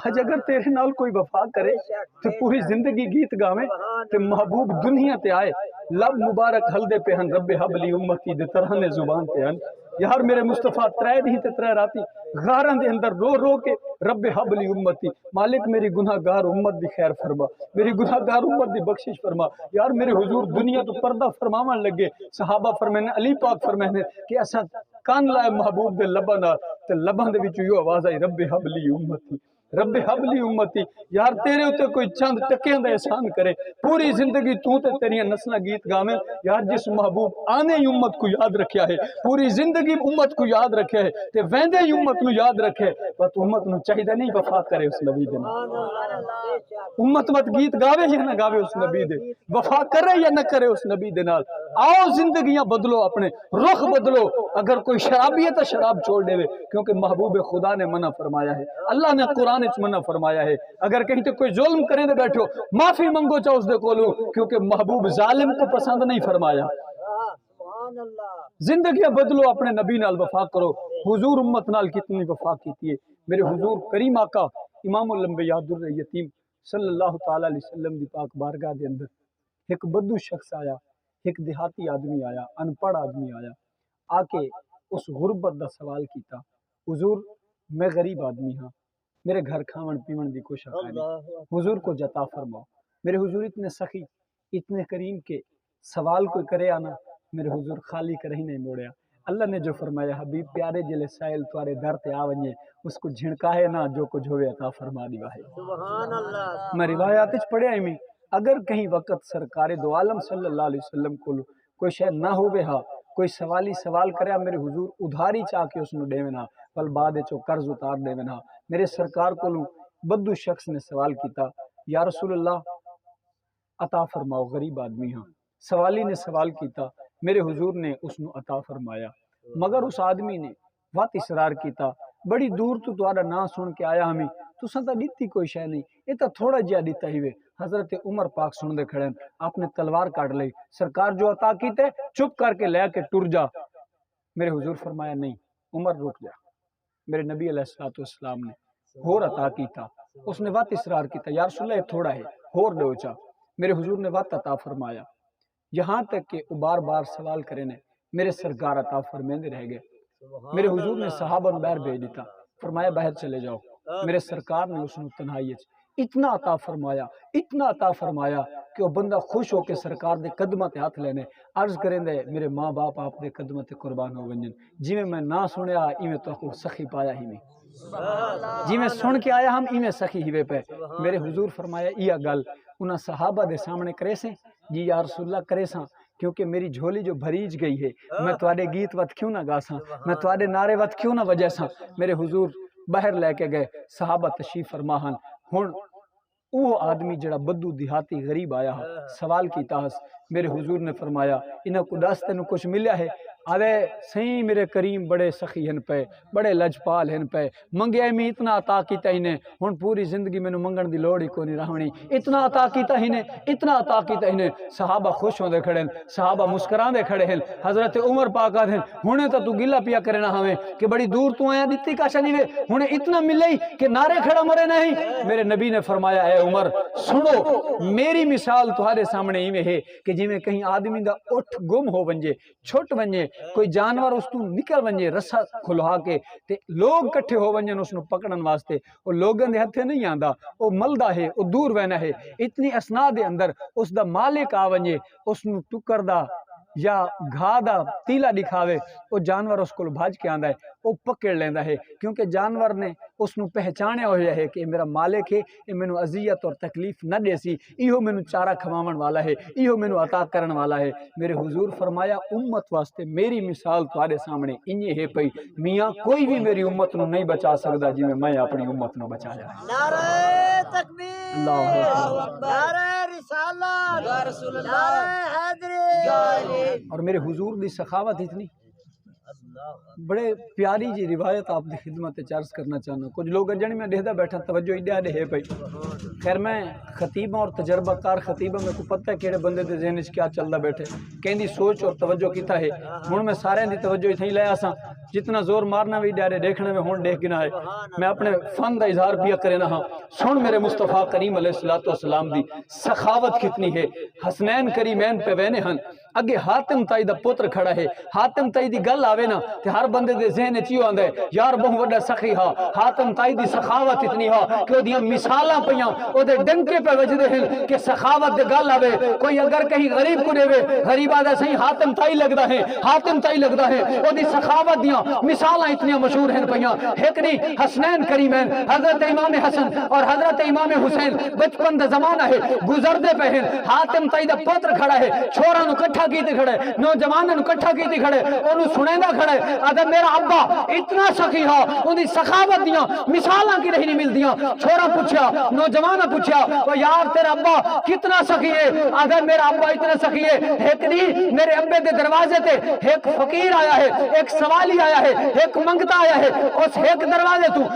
Speaker 1: آج اگر تیرے نال کوئی وفا کرے تو پوری زندگی گیت گاویں تے محبوب دنیا تے آئے لب مبارک ہلدے پہ ہن رب حبلی امتی دے ترہنے زبان تے ہن یار میرے مصطفیٰ ترے بھی تے ترے راتی غاراں دے اندر رو رو کے رب حبلی امتی مالک میری گناہ گار امت دی خیر فرما میری گناہ گار امت دی بخشش فرما یار میرے حضور دنیا تو پردہ فرماون لگے صحابہ فرمانے علی پاک فرمانے کہ اساں کان لائے محبوب دے لباں نال تے لباں دے وچوں یو آواز آئی رب حبلی امتی رب حبلی امتی یار تیرے ہوتے کوئی چند ٹکیاں دا احسان کرے پوری زندگی تو تے تیریاں نسلیں گیت گاویں یار جس محبوب آنے ہی امت کو یاد رکھیا ہے پوری زندگی امت کو یاد رکھے ہے تے ویندے ہی امت کو یاد رکھے بس امت نو چاہیے نہیں وفا کرے اس نبی دے امت مت گیت گاوے یا نہ گاوے اس نبی دے وفا کرے یا نہ کرے اس نبی دے نال آؤ زندگیاں بدلو اپنے رخ بدلو اگر کوئی شرابی ہے تو شراب چھوڑ دے کیونکہ محبوب خدا نے منع فرمایا ہے اللہ نے قرآن وچ منع فرمایا ہے اگر کہیں تے کوئی ظلم کرے دے بیٹھو معافی منگو چاہو اس دے کولو کیونکہ محبوب ظالم کو پسند نہیں فرمایا
Speaker 3: سبحان اللہ
Speaker 1: زندگیاں بدلو اپنے نبی نال وفا کرو حضور امت نال کتنی وفا کیتی ہے میرے حضور کریم آقا امام الانبیاء در یتیم صلی اللہ تعالی علیہ وسلم دی پاک بارگاہ دے اندر ایک بدو شخص آیا ایک دیہاتی آدمی آیا ان پڑھ آدمی آیا آ کے اس غربت دا سوال کیتا حضور میں غریب آدمی ہاں میرے گھر کھاون پیون دی کوشش ہے حضور کو جتا فرماؤ میرے حضور اتنے سخی اتنے کریم کے سوال کوئی کرے آنا میرے حضور خالی کرے ہی نہیں موڑیا
Speaker 2: اللہ نے جو فرمایا حبیب پیارے جلے سائل توارے در تے آونجے اس کو جھنکا ہے نہ جو کچھ ہوئے عطا فرما دی واہے
Speaker 3: سبحان اللہ
Speaker 2: میں روایات وچ پڑھیا میں اگر کہیں وقت سرکار دو عالم صلی اللہ علیہ وسلم کو کوئی شے نہ ہوے ہا کوئی سوالی سوال کریا میرے حضور ادھاری چاہ کے اس نو دیونا پل بعد چو قرض اتار دیونا میرے سرکار کو بدو شخص نے سوال کیتا یا رسول اللہ عطا فرماؤ غریب آدمی ہاں سوالی نے سوال کیتا میرے حضور نے اس نو عطا فرمایا مگر اس آدمی نے وات اصرار کیتا بڑی دور تو تہاڈا نام سن کے آیا ہمیں تساں تا دتی کوئی شے نہیں یہ تا تھوڑا جہا دتا ہی وے حضرت عمر پاک سن دے کھڑے آپ نے تلوار کاٹ لئی سرکار جو عطا کیتے چپ کر کے لے کے ٹر جا میرے حضور فرمایا نہیں عمر رک جا میرے نبی علیہ الصلوۃ والسلام نے ہور عطا کیتا اس نے وات اصرار کیتا یا رسول اللہ تھوڑا ہے ہور دو چا میرے حضور نے وات عطا فرمایا یہاں تک کہ بار بار سوال کرے نے میرے سرکار عطا فرمیندے رہ گئے میرے حضور نے صحابہ نو باہر بھیج دیتا فرمایا باہر چلے جاؤ میرے سرکار نے اس نو تنہائی اتنا عطا فرمایا کہ وہ بندہ خوش ہو کے سرکار دے قدمہ تے ہاتھ لینے عرض کریں دے میرے ماں باپ آپ دے قدمہ تے قربان ہو ونجن جی میں نہ سنیا ایویں تو کو سخی پایا ہی میں جی میں سن کے آیا ہم ایویں سخی ہی وے پہ میرے حضور فرمایا یہ گل انہاں صحابہ دے سامنے کرے سے جی یا رسول اللہ کرے ساں کیونکہ میری جھولی جو بھریج گئی ہے میں تواڈے گیت وت کیوں نہ گا ساں میں تواڈے نعرے وت کیوں نہ وجہ ساں میرے حضور باہر لے کے گئے صحابہ تشریف فرما ہن ہن وہ آدمی جڑا بدو دیہاتی غریب آیا سوال کیتا ہس میرے حضور نے فرمایا انہاں کو دس تینوں کچھ ملیا ہے آدھے صحیح میرے کریم بڑے سخی ہن پہ بڑے لجپال ہن پہ منگیا میں اتنا عطا کیتا ہی نے ہن پوری زندگی میں منگن دی لوڑ ہی کو نہیں رہونی اتنا عطا کیتا ہی نے صحابہ خوش ہوندے کھڑے ہیں صحابہ مسکران دے کھڑے ہیں حضرت عمر پاک آدھے ہونے تو گلا پیا کرے نہ ہمیں کہ بڑی دور تو آیا دیتی کا شنی وے ہونے اتنا ملے ہی کہ نعرے کھڑا مرے نہیں میرے نبی نے فرمایا اے عمر سنو میری مثال تمہارے سامنے ہی میں ہے کہ جی میں کہیں آدمی دا اٹھ گم ہو ونجے چھٹ ونجے کوئی جانور اس تو نکل ونجے رسا کھلوا کے تے لوگ کٹھے ہو ونجن اس نو پکڑن واسطے او لوگن دے ہتھے نہیں آندا او ملدا ہے او دور وینا ہے اتنی اسنا دے اندر اس دا مالک آ ونجے اس نو ٹکر دا یا گھا دا تیلا دکھاوے وہ جانور اس کو بھاج کے آندا ہے وہ پکڑ لیندا ہے کیونکہ جانور نے اس نو پہچانیا ہویا ہے کہ میرا مالک ہے یہ مینوں اذیت اور تکلیف نہ دے سی ایہو مینوں چارہ کھواون والا ہے ایہو مینوں عطا کرن والا ہے میرے حضور فرمایا امت واسطے میری مثال تمہارے سامنے انہی ہے پئی میاں کوئی بھی میری امت نو نہیں بچا سکدا جی میں اپنی امت نو بچایا
Speaker 3: نعرہ تکبیر
Speaker 2: اللہ اکبر
Speaker 3: نعرہ رسالت یا رسول اللہ نعرہ حیدری
Speaker 2: اور میرے حضور دی سخاوت اتنی بڑے پیاری جی روایت آپ دی خدمت چارج کرنا چاہنا کچھ لوگ جن میں دیکھتا بیٹھا توجہ ایڈیا دے ہے پئی خیر میں خطیبہ اور تجربہ کار خطیبہ میں کو پتہ ہے کیڑے بندے دے ذہن وچ کیا چلدا بیٹھے کہیں دی سوچ اور توجہ کیتا ہے ہن میں سارے دی توجہ اتھے لے آساں جتنا زور مارنا بھی ڈیارے دیکھنے میں ہون دیکھ گنا ہے میں اپنے فن دا اظہار پیا کرے نہ ہاں سن میرے مصطفیٰ کریم علیہ الصلوۃ والسلام دی سخاوت کتنی ہے حسنین کریمین پہ وینے ہن اگے حاتم تائی دا پتر کھڑا ہے حاتم تائی دی گل آوے نا تے ہر بندے دے ذہن چیو آندا ہے یار بہت وڈا سخی ہا حاتم تائی دی سخاوت اتنی ہا کہ او دیاں مثالاں پیاں او دے ڈنکے پہ وجدے ہیں کہ سخاوت دے گل آوے کوئی اگر کہیں غریب کو دیوے غریب آدا صحیح حاتم تائی لگدا ہے حاتم تائی لگدا ہے او دی سخاوت دیاں مثالاں اتنی مشہور ہیں پیاں ایک نہیں حسنین کریمین حضرت امام حسن اور حضرت امام حسین بچپن دا زمانہ ہے گزردے پہ ہیں حاتم تائی دا پتر کھڑا ہے چھوڑا نو کٹھا کیتے کھڑے نوجوانوں نو کٹھا کیتے کھڑے اونوں سنیندا کھڑے اگر میرا ابا اتنا سخی ہا اودی سخاوت دیاں مثالاں کی نہیں ملدیاں چھوڑا پوچھیا نوجوان پوچھیا او یار تیرا ابا کتنا سخی ہے اگر میرا ابا اتنا سخی ہے ایک نہیں میرے ابے دے دروازے تے ایک فقیر آیا ہے ایک سوالی آیا ہے ایک منگتا آیا ہے اس ایک دروازے تو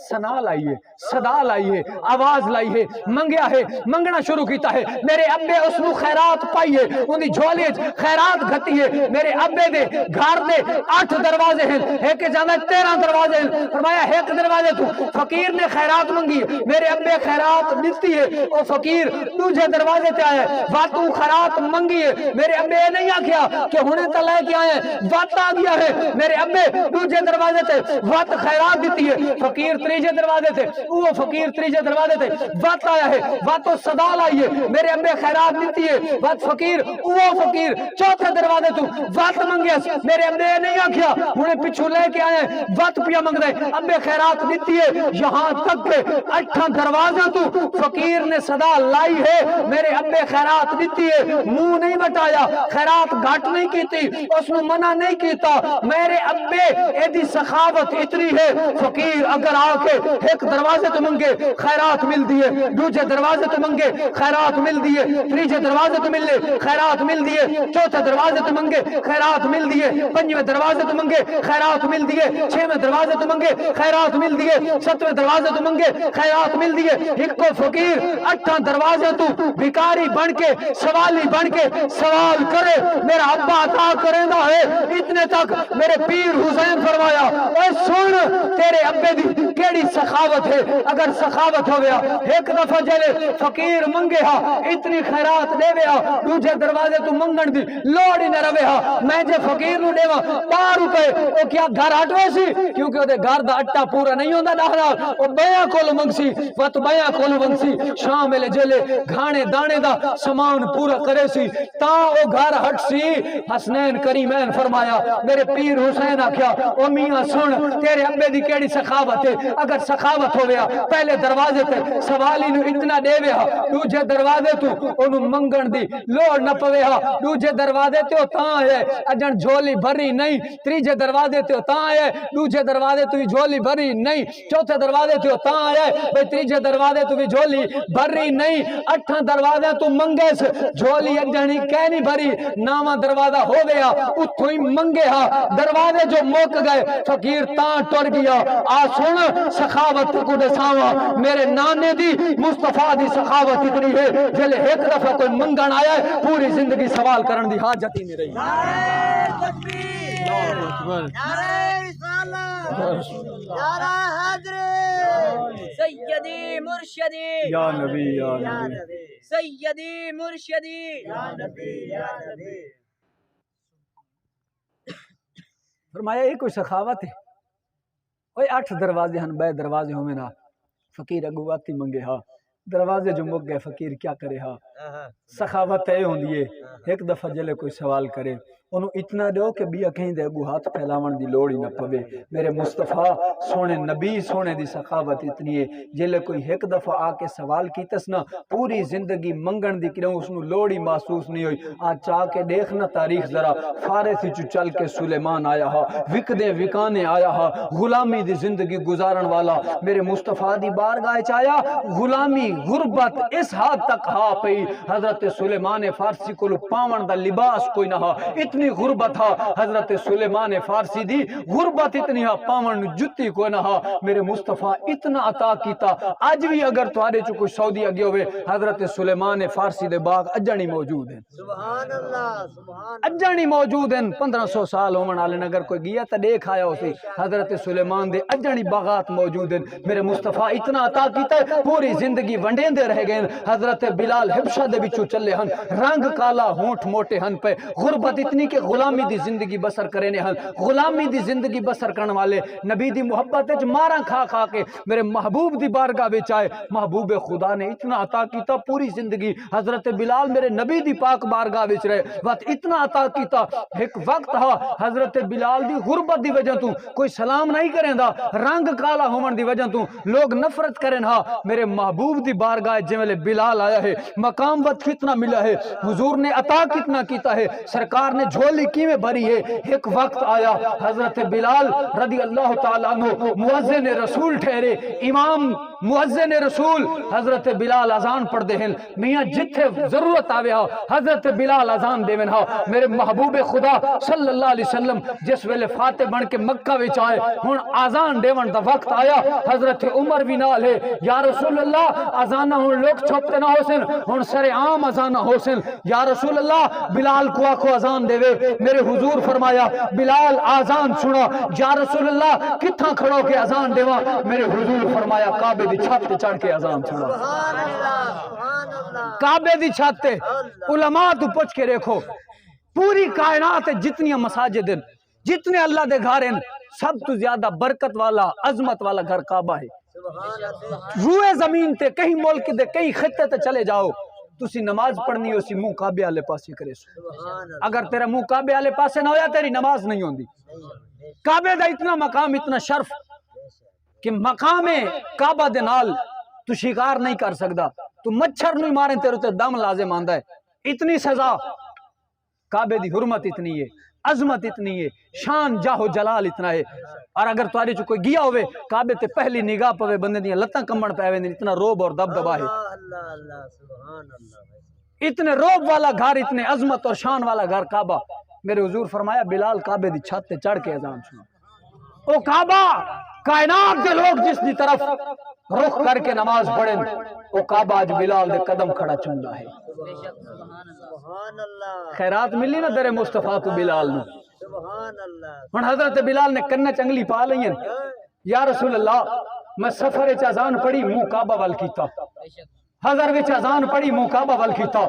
Speaker 2: سنا لائی ہے صدا لائی ہے آواز لائی ہے منگیا ہے منگنا شروع کیتا ہے میرے ابے اس نو خیرات پائی ہے اندی جھولی خیرات گھتی ہے میرے ابے دے گھر دے 8 دروازے ہیں ایک جانا 13 دروازے ہیں فرمایا ایک دروازے تو فقیر نے خیرات منگی میرے ابے خیرات دیتی ہے وہ فقیر دوسرے دروازے تے آئے واتو خیرات منگی ہے میرے ابے نہیں آکھیا کہ ہونے تا لے کے آئے وات آ گیا ہے میرے ابے دوسرے دروازے تے وات خیرات دیتی ہے فقیر تیسرے دروازے تے وہ فقیر تیسرے دروازے تے وات آیا ہے واتو صدا لائی ہے میرے ابے خیرات دیتی ہے وات فقیر وہ فقیر فقیر چوتھے دروازے تو وقت منگے میرے ابے نہیں آکھیا انہیں پچھو لے کے آئے وقت پیا منگ دے ابے خیرات دیتی ہے یہاں تک کہ 8 دروازہ تو فقیر نے صدا لائی ہے میرے ابے خیرات دیتی ہے منہ نہیں بٹایا خیرات گھٹ نہیں کیتی اس نے منع نہیں کیتا میرے ابے ایدی سخاوت اتنی ہے فقیر اگر آ کے ایک دروازے تو منگے خیرات مل دیے دوسرے دروازے تو منگے خیرات مل دیے تیسرے دروازے تو ملے خیرات مل دیے چوتھے دروازے تو منگے خیرات مل دیے پنجویں دروازے تو منگے خیرات مل دیے چھویں دروازے تو منگے خیرات مل دیے ساتویں دروازے تو منگے خیرات مل دیے ایک کو فقیر 8 دروازے تو بھکاری بن کے سوالی بن کے سوال کرے میرا ابا عطا کریندا ہے اتنے تک میرے پیر حسین فرمایا اے سن تیرے ابے دی کیڑی سخاوت ہے اگر سخاوت ہو گیا ایک دفعہ جلے فقیر منگے ہا اتنی خیرات دے ویا دوسرے دروازے تو منگن دی لوڑ ہی نہ رہے ہا میں جے فقیر نو دیواں 10 روپے او کیا گھر ہٹوے سی کیونکہ او دے گھر دا اٹا پورا نہیں ہوندا نال او بیاں کول منگسی وت بیاں کول منگسی شام ویلے جلے گھانے دانے دا سامان پورا کرے سی تا او گھر ہٹ سی حسنین کریمین فرمایا میرے پیر حسین آکھیا او میاں سن تیرے ابے دی کیڑی سخاوت ہے اگر سخاوت ہو گیا پہلے دروازے تے سوالی نو اتنا دے ویا دوجے دروازے تو اونوں منگن دی لوڑ نہ پوے ہا دوجے دروازے تے تاں ہے اجن جھولی بھری نہیں تیجے دروازے تے تاں ہے دوجے دروازے تو جھولی بھری نہیں چوتھے دروازے تے تاں ہے بھئی تیجے دروازے تو جھولی بھری نہیں 8 دروازے تو منگس جھولی اجنی کہ نہیں بھری 9واں دروازہ ہو گیا اتھوں ہی منگے ہا دروازے جو موک گئے فقیر تاں ٹر گیا آ سن سخاوت کو دساواں میرے نانے دی مصطفیٰ دی سخاوت اتنی ہے جلے ایک دفعہ کوئی منگن آیا ہے پوری زندگی سوال کرن دی حاجت ہی نہیں رہی
Speaker 3: نعرہ تکبیر نعرہ رسالت نعرہ حیدری سیدی مرشدی
Speaker 2: یا نبی یا نبی
Speaker 3: سیدی مرشدی یا نبی یا نبی
Speaker 2: فرمایا یہ کوئی سخاوت ہے اوے 8 دروازے ہن بے دروازے ہوئے نا فقیر اگو آتی منگے ہا دروازے جو مک گئے فقیر کیا کرے ہا سخاوت اے ہوندی ہے ایک دفعہ جلے کوئی سوال کرے انہوں اتنا دو کہ بیا کہیں دے اگو ہاتھ پھیلاون دی لوڑی نہ پوے میرے مصطفیٰ سونے نبی سونے دی سخاوت اتنی ہے جلے کوئی ایک دفعہ آ کے سوال کیتس نا پوری زندگی منگن دی کروں اس نو لوڑی محسوس نہیں ہوئی آج چاہ کے دیکھنا تاریخ ذرا فارسی چو چل کے سلیمان آیا ہا وکدے وکانے آیا ہا غلامی دی زندگی گزارن والا میرے مصطفیٰ دی بارگاہ چایا غلامی غربت اس حد تک ہا پئی حضرت سلیمان فارسی کو پاون دا لباس کوئی نہ ہا اتنی غربت ہا حضرت سلیمان فارسی دی غربت اتنی ہا پاون جتی کوئی نہ ہا میرے مصطفیٰ اتنا عطا کیتا آج بھی اگر تمہارے چو کوئی سعودی اگے ہوئے حضرت سلیمان فارسی دے باغ اجانی موجود ہیں
Speaker 3: سبحان اللہ سبحان
Speaker 2: اجانی موجود ہیں 1500 سال ہومن آلن اگر کوئی گیا تا دیکھ آیا اسے حضرت سلیمان دے اجانی باغات موجود ہیں میرے مصطفیٰ اتنا عطا کیتا ہے پوری زندگی ونڈین دے رہ گئے حضرت بلال حبشہ دے بچو چلے ہن رنگ کالا ہونٹ موٹے ہن پہ غربت اتنی کہ غلامی دی زندگی بسر کرنے ہن غلامی دی زندگی بسر کرنے والے نبی دی محبت ہے مارا کھا کھا کے میرے محبوب دی بارگاہ بچ آئے محبوب خدا نے اتنا عطا کیتا پوری زندگی حضرت بلال میرے نبی دی پاک بارگاہ بچ رہے وقت اتنا عطا کیتا ایک وقت ہا حضرت بلال دی غربت دی وجہ تو کوئی سلام نہیں کریں دا رنگ کالا ہومن دی وجہ تو لوگ نفرت کریں ہا میرے محبوب دی بارگاہ جملے بلال آیا ہے مقام وقت کتنا ملا ہے حضور نے عطا کتنا کیتا ہے سرکار نے جھولی کی میں بھری ہے ایک وقت آیا حضرت بلال رضی اللہ تعالیٰ عنہ مؤذن رسول ٹھہرے امام مؤذن رسول حضرت بلال اذان پڑھ دے ہیں میاں جتھے ضرورت آوے ہا حضرت بلال اذان دے ہا میرے محبوب خدا صلی اللہ علیہ وسلم جس ویلے فاتح بن کے مکہ وچ آئے ہن اذان دیون دا وقت آیا حضرت عمر بھی نال ہے یا رسول اللہ اذان ہن لوگ چھپتے نہ ہو سن ہن سر عام اذان ہو سن یا رسول اللہ بلال کو آکھو اذان دے میرے حضور فرمایا بلال اذان سنا یا رسول اللہ کتھاں کھڑو کے اذان دیواں میرے حضور فرمایا کعبے دی چھت تے چڑھ کے اذان سنا
Speaker 3: سبحان اللہ سبحان اللہ
Speaker 2: کعبے دی چھت تے علماء تو پوچھ کے دیکھو پوری کائنات جتنی مساجد ہیں جتنے اللہ دے گھر ہیں سب تو زیادہ برکت والا عظمت والا گھر کعبہ ہے
Speaker 3: سبحان اللہ
Speaker 2: روئے زمین تے کہیں ملک دے کہیں خطے تے چلے جاؤ
Speaker 1: تسی نماز پڑھنی ہو سی منہ کعبے والے پاسے کرے سو
Speaker 3: سبحان اللہ
Speaker 1: اگر تیرا منہ کعبے والے پاسے نہ ہویا تیری نماز نہیں ہوندی کعبے دا اتنا مقام اتنا شرف کہ مقام کعبہ دے نال تو شکار نہیں کر سکدا تو مچھر نہیں مارے تیرے تے دم لازم آندا ہے اتنی سزا کعبے دی حرمت اتنی ہے عظمت اتنی ہے شان جاہو جلال اتنا ہے اور اگر تاری چ کوئی گیا ہوئے کعبے تے پہلی نگاہ پوے بندے دیاں لتاں کمبن پے ویندے اتنا روب اور دبدبا ہے
Speaker 3: اللہ اللہ سبحان اللہ
Speaker 1: اتنے روب والا گھر اتنے عظمت اور شان والا گھر کعبہ میرے حضور فرمایا بلال کعبے دی چھت تے چڑھ کے اذان سنا او کعبہ کائنات دے لوگ جس دی طرف رخ کر کے نماز پڑھیں او کعبہ آج بلال دے قدم کھڑا چندا ہے
Speaker 3: سبحان اللہ
Speaker 1: خیرات ملی نا در مصطفیٰ تو بلال نو
Speaker 3: سبحان اللہ
Speaker 1: ہن حضرت بلال نے کنے چنگلی پا لئیں یا رسول اللہ میں سفر وچ اذان پڑھی منہ کعبہ ول کیتا حضر وچ اذان پڑھی منہ کعبہ ول کیتا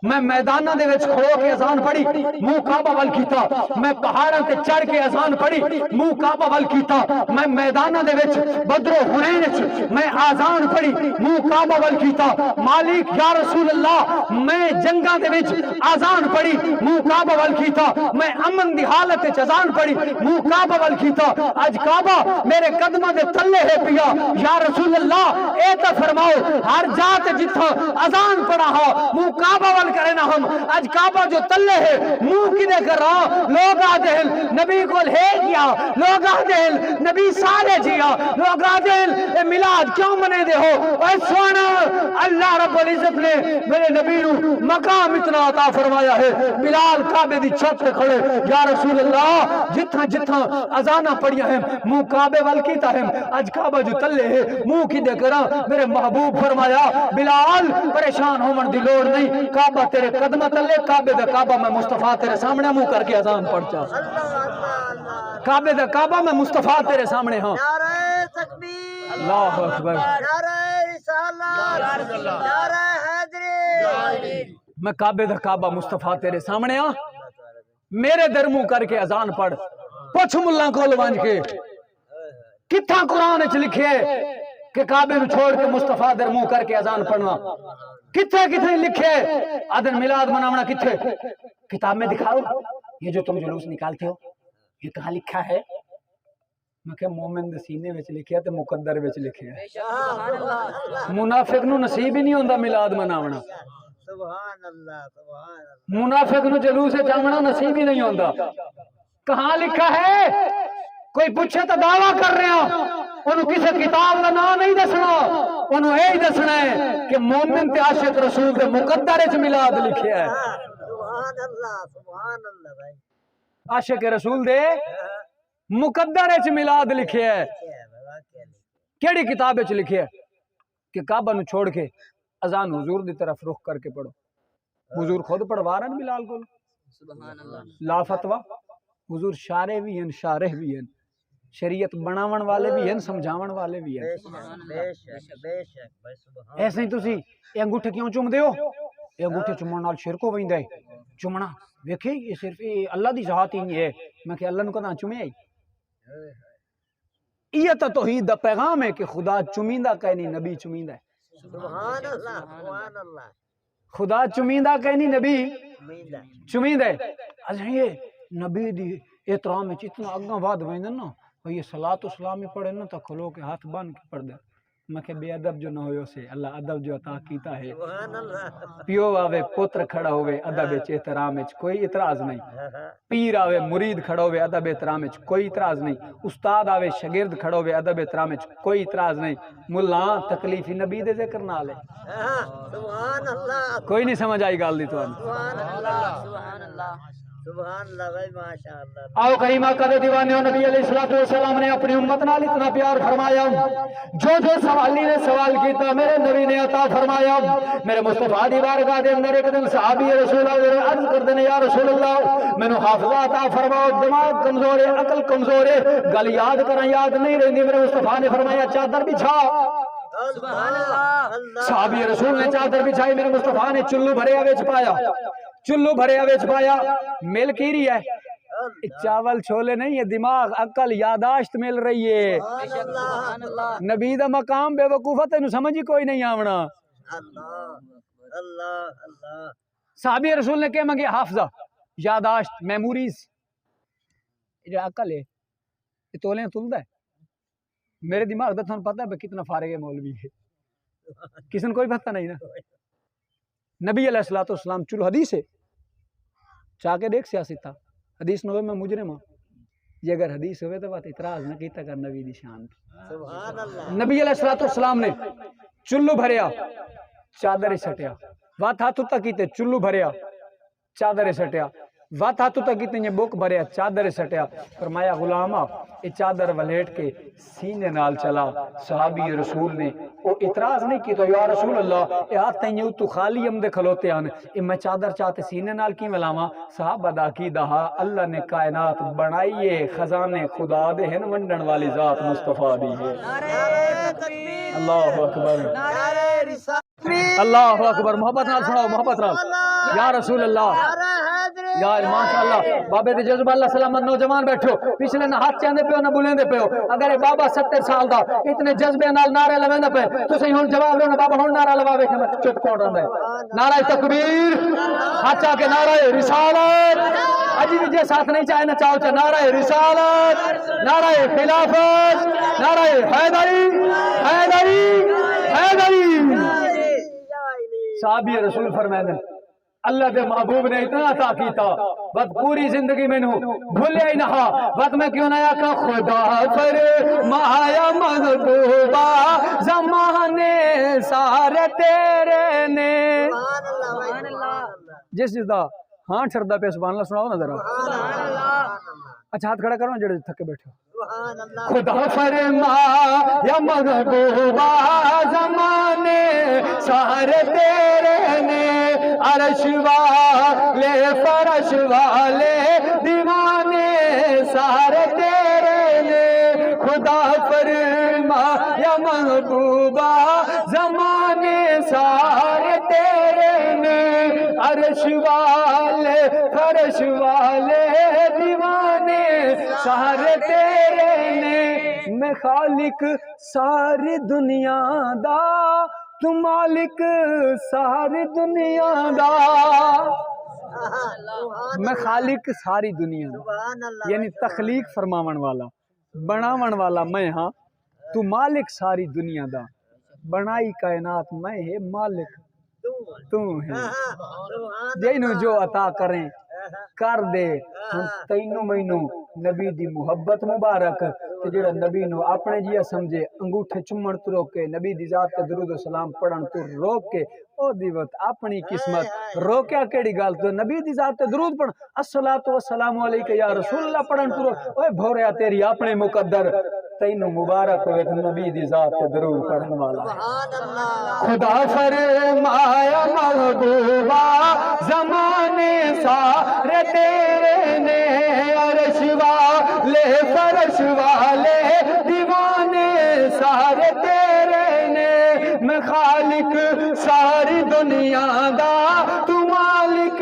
Speaker 1: میں میداناں دے وچ کھڑو کے اذان پڑھی منہ کعبہ ول کیتا میں پہاڑاں تے چڑھ کے اذان پڑھی منہ کعبہ ول کیتا میں میداناں دے وچ بدر و حنین وچ میں اذان پڑھی منہ کعبہ ول کیتا مالک یا رسول اللہ میں جنگاں دے وچ اذان پڑھی منہ کعبہ ول کیتا میں امن دی حالت وچ اذان پڑھی منہ کعبہ ول کیتا اج کعبہ میرے قدماں دے تلے ہے پیا یا رسول اللہ اے تے فرماؤ ہر جات جتھا اذان پڑھا ہو منہ کعبہ ول کرے نا ہم اج کعبہ جو تلے ہے منہ کدے کر رہا لوگ آدھے نبی کو ہے کیا لوگ آدھے نبی سارے جیا لوگ آدھے اے میلاد کیوں منے دے ہو اے سونا اللہ رب العزت نے میرے نبی نو مقام اتنا عطا فرمایا ہے بلال کعبے دی چھت پہ کھڑے یا رسول اللہ جتھا جتھا اذاناں پڑھیا ہیں منہ کعبے ول کیتا ہے اج کعبہ جو تلے ہے منہ کدے کرا میرے محبوب فرمایا بلال پریشان ہومن دی لوڑ نہیں کعبہ تیرے قدمہ تلے کعبے دا کعبہ میں مصطفیٰ تیرے سامنے منہ کر کے اذان پڑھ چا
Speaker 3: اللہ اللہ
Speaker 1: کعبے دا کعبہ میں مصطفیٰ تیرے سامنے ہاں
Speaker 3: نعرہ تکبیر
Speaker 1: اللہ اکبر
Speaker 3: نعرہ رسالت نعرہ حیدری
Speaker 1: میں کعبے دا کعبہ مصطفیٰ تیرے سامنے ہاں میرے در منہ کر کے اذان پڑھ پچھ ملہ کول وانج کے کتھا قرآن اچھ لکھے کہ کعبے میں چھوڑ کے مصطفیٰ در منہ کر کے اذان پڑھنا کتھے کتھے لکھے آدن میلاد مناونا کتھے کتاب میں دکھاؤ یہ جو تم جلوس نکالتے ہو یہ کہاں لکھا ہے میں کہ مومن دے سینے وچ لکھیا تے مقدر وچ لکھیا ہے منافق نو نصیب ہی نہیں ہوندا میلاد مناونا
Speaker 3: سبحان اللہ سبحان اللہ
Speaker 1: منافق نو جلوس جامنا نصیب ہی نہیں ہوندا کہاں لکھا ہے کوئی پوچھے تو دعویٰ کر رہے ہیں انہوں کسی کتاب کا نام نہیں دسنا انہوں یہی دسنا ہے کہ مومن تے عاشق رسول دے مقدر وچ میلاد لکھیا ہے
Speaker 3: سبحان اللہ بھائی
Speaker 1: عاشق رسول دے مقدر وچ میلاد لکھیا ہے کیڑی کتاب وچ لکھیا ہے کہ کعبہ نو چھوڑ کے اذان حضور دی طرف رخ کر کے پڑھو حضور خود پڑھوا رہے ہیں بلال کو
Speaker 3: سبحان اللہ
Speaker 1: لا فتوی حضور شارع بھی ہیں شارح بھی ہیں شریعت بناون والے بھی ہیں سمجھاون والے بھی ہیں
Speaker 3: بے شک بھائی سبحان
Speaker 1: ایسے ہی تسی یہ انگوٹھے کیوں چوم دیو یہ انگوٹھے چومن نال شرک ہو ویندا ہے چومنا ویکھے یہ صرف اللہ دی ذات ہی ہے میں کہ اللہ نو کداں چومیا یہ تو توحید دا پیغام ہے کہ خدا چومیندا کہ نہیں نبی چومیندا ہے
Speaker 3: سبحان اللہ
Speaker 1: خدا چومیندا کہ نہیں نبی
Speaker 3: میندہ
Speaker 1: چومیندا ہے اچھا یہ نبی دی احترام وچ اتنا اگاں ود ویندن نا یہ صلاۃ و سلام ہی پڑھے نا تو کھلو کے ہاتھ بن کے پڑھ دے میں کہ بے ادب جو نہ ہوئے سے اللہ ادب جو عطا کیتا ہے
Speaker 3: سبحان اللہ
Speaker 1: پیو آوے پتر کھڑا ہوئے ادب وچ احترام وچ کوئی اعتراض نہیں پیر آوے مرید کھڑا ہوئے ادب احترام وچ کوئی اعتراض نہیں استاد آوے شاگرد کھڑا ہوئے ادب احترام وچ کوئی اعتراض نہیں ملا تکلیف نبی دے ذکر نال ہے
Speaker 3: سبحان اللہ
Speaker 1: کوئی نہیں سمجھ آئی گل دی تانوں
Speaker 3: سبحان اللہ سبحان اللہ سبحان اللہ بھائی ماشاء اللہ
Speaker 1: آؤ کریمہ قدر دیوانیوں نبی علیہ السلام نے اپنی امت نال اتنا پیار فرمایا جو سوالی نے سوال کیتا میرے نبی نے عطا فرمایا میرے مصطفیٰ دی بارگاہ دے اندر ایک دن صحابی رسول اللہ عرض کردے نے یا رسول اللہ مینوں حافظہ عطا فرماؤ دماغ کمزور ہے عقل کمزور ہے گل یاد کراں یاد نہیں رہندی میرے مصطفیٰ نے فرمایا چادر بچھا
Speaker 3: سبحان اللہ
Speaker 1: صحابی رسول نے چادر بچھائی میرے مصطفیٰ نے چلو بھریا وچ پایا چلو بھریا وچ پایا مل کی رہی ہے چاول چھولے نہیں ہے دماغ عقل یاداشت مل رہی ہے
Speaker 3: سبحان اللہ
Speaker 1: نبی دا مقام بے وقوفہ تینوں سمجھ ہی کوئی نہیں آونا
Speaker 3: اللہ اللہ
Speaker 2: صحابی رسول نے کیا منگے؟ حافظہ، یاداشت، میموریز. یہ عقل ہے یہ تولیں تلدا ہے. میرے دماغ دا تھانوں پتہ ہے کتنا فارغ ہے مولوی ہے، کسی نے کوئی پتہ نہیں نا. نبی علیہ الصلوۃ والسلام چلو حدیث ہے، چاہ کے دیکھ سیاست تھا حدیث نہ ہوئے میں مجرم ہوں. یہ اگر حدیث ہوئے تو بات اعتراض نہ کیتا کر نبی دی شان.
Speaker 3: سبحان اللہ
Speaker 2: نبی علیہ الصلوۃ والسلام نے چلو بھریا چادر سٹیا، وات ہاتھ تک کیتے چلو بھریا چادر سٹیا، وات ہاتھ تک کیتے یہ بک بھریا چادر سٹیا. فرمایا غلامہ یہ چادر ولیٹ کے سینے نال چلا. صحابی رسول نے وہ اعتراض نہیں کیتا یا رسول اللہ یہ ہاتھ تیوں تو خالی ہم دے کھلوتے ہیں یہ میں چادر چاہتے سینے نال کی ملاواں. صحابہ دا عقیدہ اللہ نے کائنات بنائیے خزانے خدا دے ہن ونڈن والی ذات مصطفیٰ دی ہے.
Speaker 3: نعرہ تکبیر
Speaker 2: اللہ اکبر
Speaker 3: نعرہ رسالت
Speaker 2: اللہ اکبر. محبت نال سناؤ محبت نال یا رسول اللہ
Speaker 3: نعرہ حیدری
Speaker 2: یا ماشاءاللہ. بابے دے جذبہ اللہ سلامت نوجوان بیٹھو پچھلے نہ ہاتھ چاندے پیو نہ بلندے پیو. اگر یہ بابا 70 سال دا اتنے جذبے نال نعرے لویندا پے تسی ہن جواب لو نا بابا ہن نعرہ لواوے کہ میں چپ کون رہندا ہے. نعرہ تکبیر ہاتھ چا کے نعرہ رسالت. اجی بھی جے ساتھ نہیں چاہے نہ چاہو چا نعرہ رسالت نعرہ خلافت نعرہ حیدری حیدری حیدری. صحابی رسول فرمائے اللہ دے محبوب نے اتنا عطا کیتا بس پوری زندگی میں بھولے ہی نہا بس میں کیوں نہ آکا خدا پر مایا محبوبہ زمانے سارے تیرے نے.
Speaker 3: سبحان اللہ
Speaker 2: جس جس دا ہاں چھڑدا پہ سبحان اللہ سناؤ نا ذرا.
Speaker 3: سبحان اللہ
Speaker 2: اچھا ہاتھ کھڑا کرو جڑے تھکے بیٹھے ہو.
Speaker 3: سبحان اللہ
Speaker 2: خدا فرما یا محبوبہ زمانے سارے تیرے نے عرش والے فرش والے دیوانے سارے تیرے نے. خدا فرما یا محبوبہ زمانے سارے تیرے نے عرش والے فرش والے دیوانے سارے تیرے نے. میں خالق ساری دنیا دا تو مالک ساری دنیا دا. میں خالق ساری دنیا دا
Speaker 3: سبحان اللہ
Speaker 2: یعنی تخلیق فرماون والا بناون والا میں ہاں تو مالک ساری دنیا دا. بنائی کائنات میں ہے مالک تو ہے. جینو جو عطا کریں کر دے. ہن تینوں مینوں نبی دی محبت مبارک تے جڑا نبی نو اپنے جیا سمجھے انگوٹھے چومن تو روکے نبی دی ذات تے درود و سلام پڑھن تو روک کے او دی وقت اپنی قسمت روکیا کیڑی گل تو نبی دی ذات تے درود پڑھ الصلوۃ والسلام علیک یا رسول اللہ پڑھن تو اوے بھوریا تیری اپنے مقدر تینوں مبارک ہوئے نبی دی ذات تے درود پڑھن والا.
Speaker 3: سبحان اللہ
Speaker 2: خدا فرمایا محبوبہ زمانے سارے تیرے نے عرش والے فرش والے دیوانے سارے تیرے نے. میں خالق ساری دنیا دا تو مالک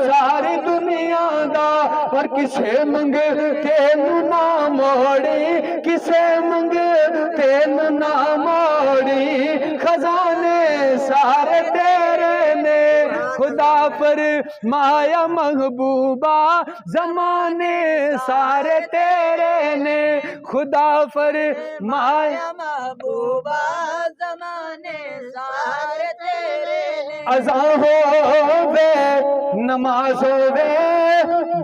Speaker 2: ساری دنیا دا. اور کسے منگ تینوں نہ موڑی کسے منگ تینوں نہ موڑی خزانے سارے تیرے نے. خدا پر مایا محبوبہ زمانے سارے تیرے نے. خدا پر مایا
Speaker 3: محبوبہ زمانے سارے تیرے نے.
Speaker 2: اذاں ہووے نماز ہووے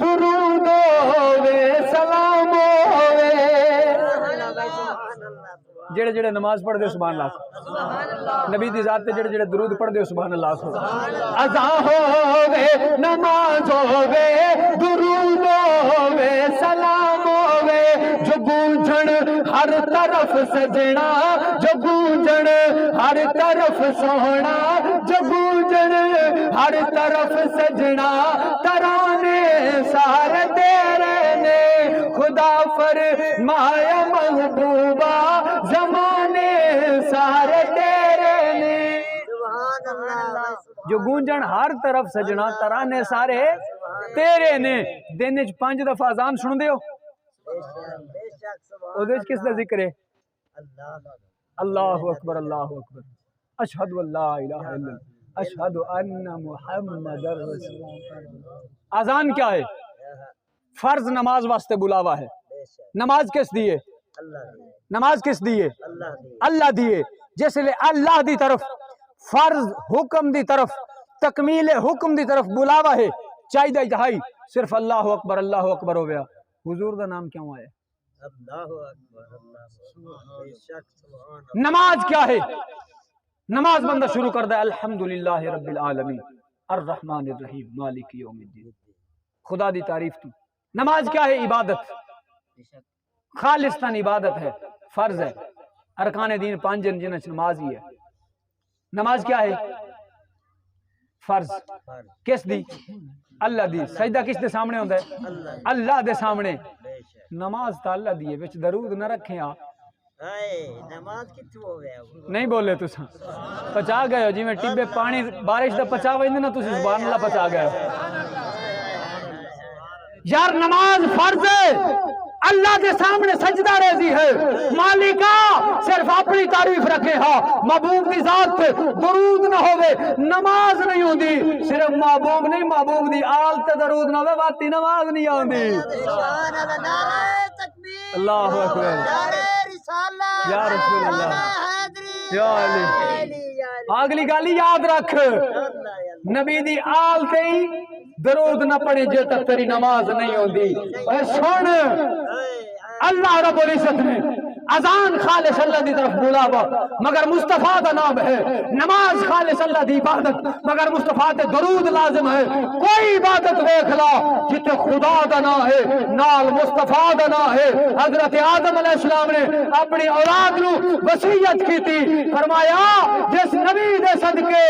Speaker 2: درود ہووے سلام ہووے. جڑے جڑے نماز پڑھ دے سبحان اللہ. نبی دی ذات تے جڑے جڑے درود پڑھ دے سبحان اللہ. اذاں ہووے نماز ہووے درود ہووے سلام ہووے. جو گونجن ہر طرف سجنا جو گونجن ہر طرف سونا جو گونجن ہر طرف سجنا ترانے سارے تیرے نے. خدا فرمایا محبوبہ زمانے سارے تیرے نے.
Speaker 3: سبحان اللہ
Speaker 2: جو گونجن ہر طرف سجنا ترانے سارے تیرے نے. دن وچ 5 دفعہ اذان سن دیو
Speaker 3: بے شک سبحان
Speaker 2: او دے وچ کس دا ذکر ہے؟
Speaker 3: اللہ
Speaker 2: اللہ اکبر اللہ اکبر اشہد ان لا الہ الا اللہ اشہد ان محمد رسول اللہ۔ اذان کیا ہے؟ فرض نماز واسطے بلاوا ہے۔ نماز کس دیے؟ نماز کس دیے؟ اللہ دیے۔ جس لئے اللہ دی طرف فرض حکم دی طرف تکمیل حکم دی طرف بلاوا ہے، چاہیے جہائی صرف اللہ اکبر ہو گیا۔ حضور دا نام کیوں آیا؟ نماز کیا ہے؟ نماز بندہ شروع کر دے الحمدللہ رب العالمین الرحمن الرحیم مالک یوم الدین، خدا دی تعریف تو۔ نماز کیا ہے؟ عبادت، خالصتاً عبادت ہے، فرض ہے۔ ارکان دین 5 جنہیں نماز ہی ہے۔ نماز کیا ہے؟ فرض۔ کس دی؟ اللہ دی۔ سجدہ کس دے سامنے ہوتا ہے؟ اللہ دے سامنے۔ نماز تا اللہ دی ہے، وچ درود نہ رکھیں آپ
Speaker 3: نماز کتوں ہو گیا؟
Speaker 2: نہیں بولے تساں پچا گئے ہو، جی میں ٹبے پانی بارش دا پچا ویندے نا، تسی سبحان اللہ پچا گئے ہو۔ یار نماز فرض ہے، اللہ کے سامنے سجدہ ریزی ہے، مالکا صرف اپنی تعریف رکھے ہاں، محبوب کی ذات پہ درود نہ ہوئے نماز نہیں ہوندی۔ صرف محبوب نہیں، محبوب دی آل تے درود نہ ہوئے واتی نماز نہیں ہوندی۔
Speaker 3: سبحان اللہ، نعرہ تکبیر،
Speaker 2: اللہ اکبر،
Speaker 3: نعرہ رسالت،
Speaker 2: یا رسول اللہ،
Speaker 3: نعرہ حیدری،
Speaker 2: یا علی۔ اگلی گالی یاد رکھ، نبی دی آل تے ہی درود نہ پڑھے جے تک تیری نماز نہیں ہوندی۔ اے سن، اللہ رب العزت نے اذان خالص اللہ دی طرف بلاوا مگر مصطفیٰ دا نام ہے، نماز خالص اللہ دی عبادت مگر مصطفیٰ تے درود لازم ہے۔ کوئی عبادت دیکھ لا جتے خدا دا نام ہے نال مصطفیٰ دا نام ہے۔ حضرت آدم علیہ السلام نے اپنی اولاد نو وصیت کی تھی، فرمایا جس نبی دے صدقے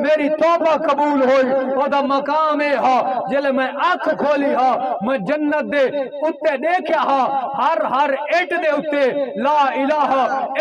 Speaker 2: میری توبہ قبول ہوئی او دا مقام ہے ہا، جلے میں آنکھ کھولی ہا میں جنت دے اتے دیکھیا ہا، ہر اٹ دے اتے لا الہ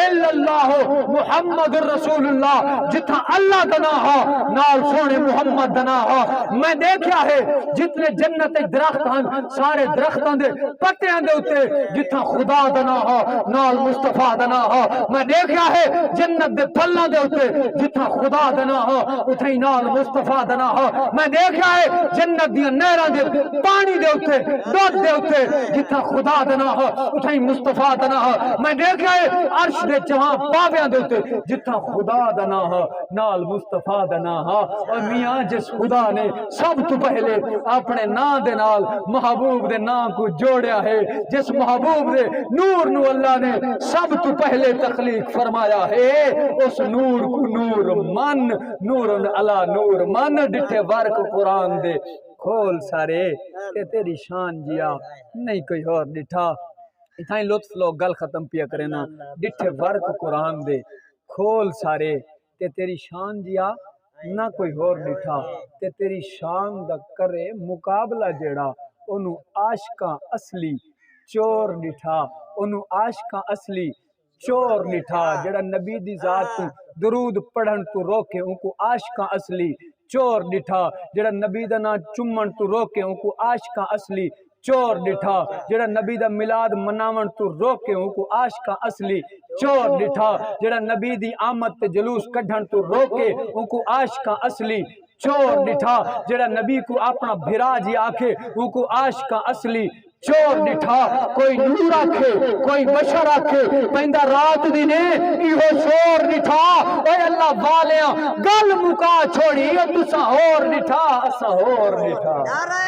Speaker 2: الا اللہ محمد الرسول اللہ، جتھا اللہ دنا ہا نال سونے محمد دنا ہا۔ میں دیکھیا ہے جتنے جنت درخت ہن سارے درختاں دے پتیاں دے اتے جتھا خدا دنا ہا نال مصطفیٰ دنا ہا۔ میں دیکھیا ہے جنت دے پھلاں دے اتے جتھا خدا دنا ہا اتھے نال مصطفیٰ دنا ہا۔ میں دیکھیا ہے جنت دی نہراں دے پانی دے اتے دودھ دے اتے جتھا خدا دنا ہا اتھے مصطفیٰ دنا ہا۔ میں دیکھا ہے عرش دے چواں پاویاں دے اتے جتھا خدا دا نام ہا نال مصطفیٰ دا نام ہا۔ اور میاں جس خدا نے سب تو پہلے اپنے نام دے نال محبوب دے نام کو جوڑیا ہے، جس محبوب دے نور نو اللہ نے سب تو پہلے تخلیق فرمایا ہے، اس نور کو نور من، نور علا نور من ڈٹھے ورک قرآن دے کھول سارے کہ تیری شان جیا نہیں کوئی اور ڈٹھا۔ اتھائیں لطف لوگ گل ختم پیا کرے نا، ڈٹھے ورک قرآن دے کھول سارے تے تیری شان جیا نہ کوئی اور ڈٹھا، تے تیری شان دا کرے مقابلہ جیڑا انہوں عاشقاں اصلی چور ڈٹھا، انہوں عاشقاں اصلی چور ڈٹھا، جیڑا نبی دی ذات تو درود پڑھن تو روکے ان کو عاشقاں اصلی چور ڈٹھا، جیڑا نبی دا نا چمن تو روکے ان کو عاشقاں اصلی چور ڈٹھا، جیڑا نبی دا میلاد مناون تو روکے ان کو عاشقاں اصلی چور ڈٹھا، جیڑا نبی دی آمد تے جلوس کڈھن تو روکے ان کو عاشقاں اصلی چور ڈٹھا، جیڑا نبی کو اپنا بھرا جی آکھے ان کو عاشقاں اصلی چور ڈٹھا۔ کوئی نور آکھے کوئی بشر آکھے پہندہ رات دینے ایہو شور ڈٹھا، اے اللہ والیاں گل مکا چھوڑی تسا اور ڈٹھا اسا اور ڈٹھا۔
Speaker 3: نعرہ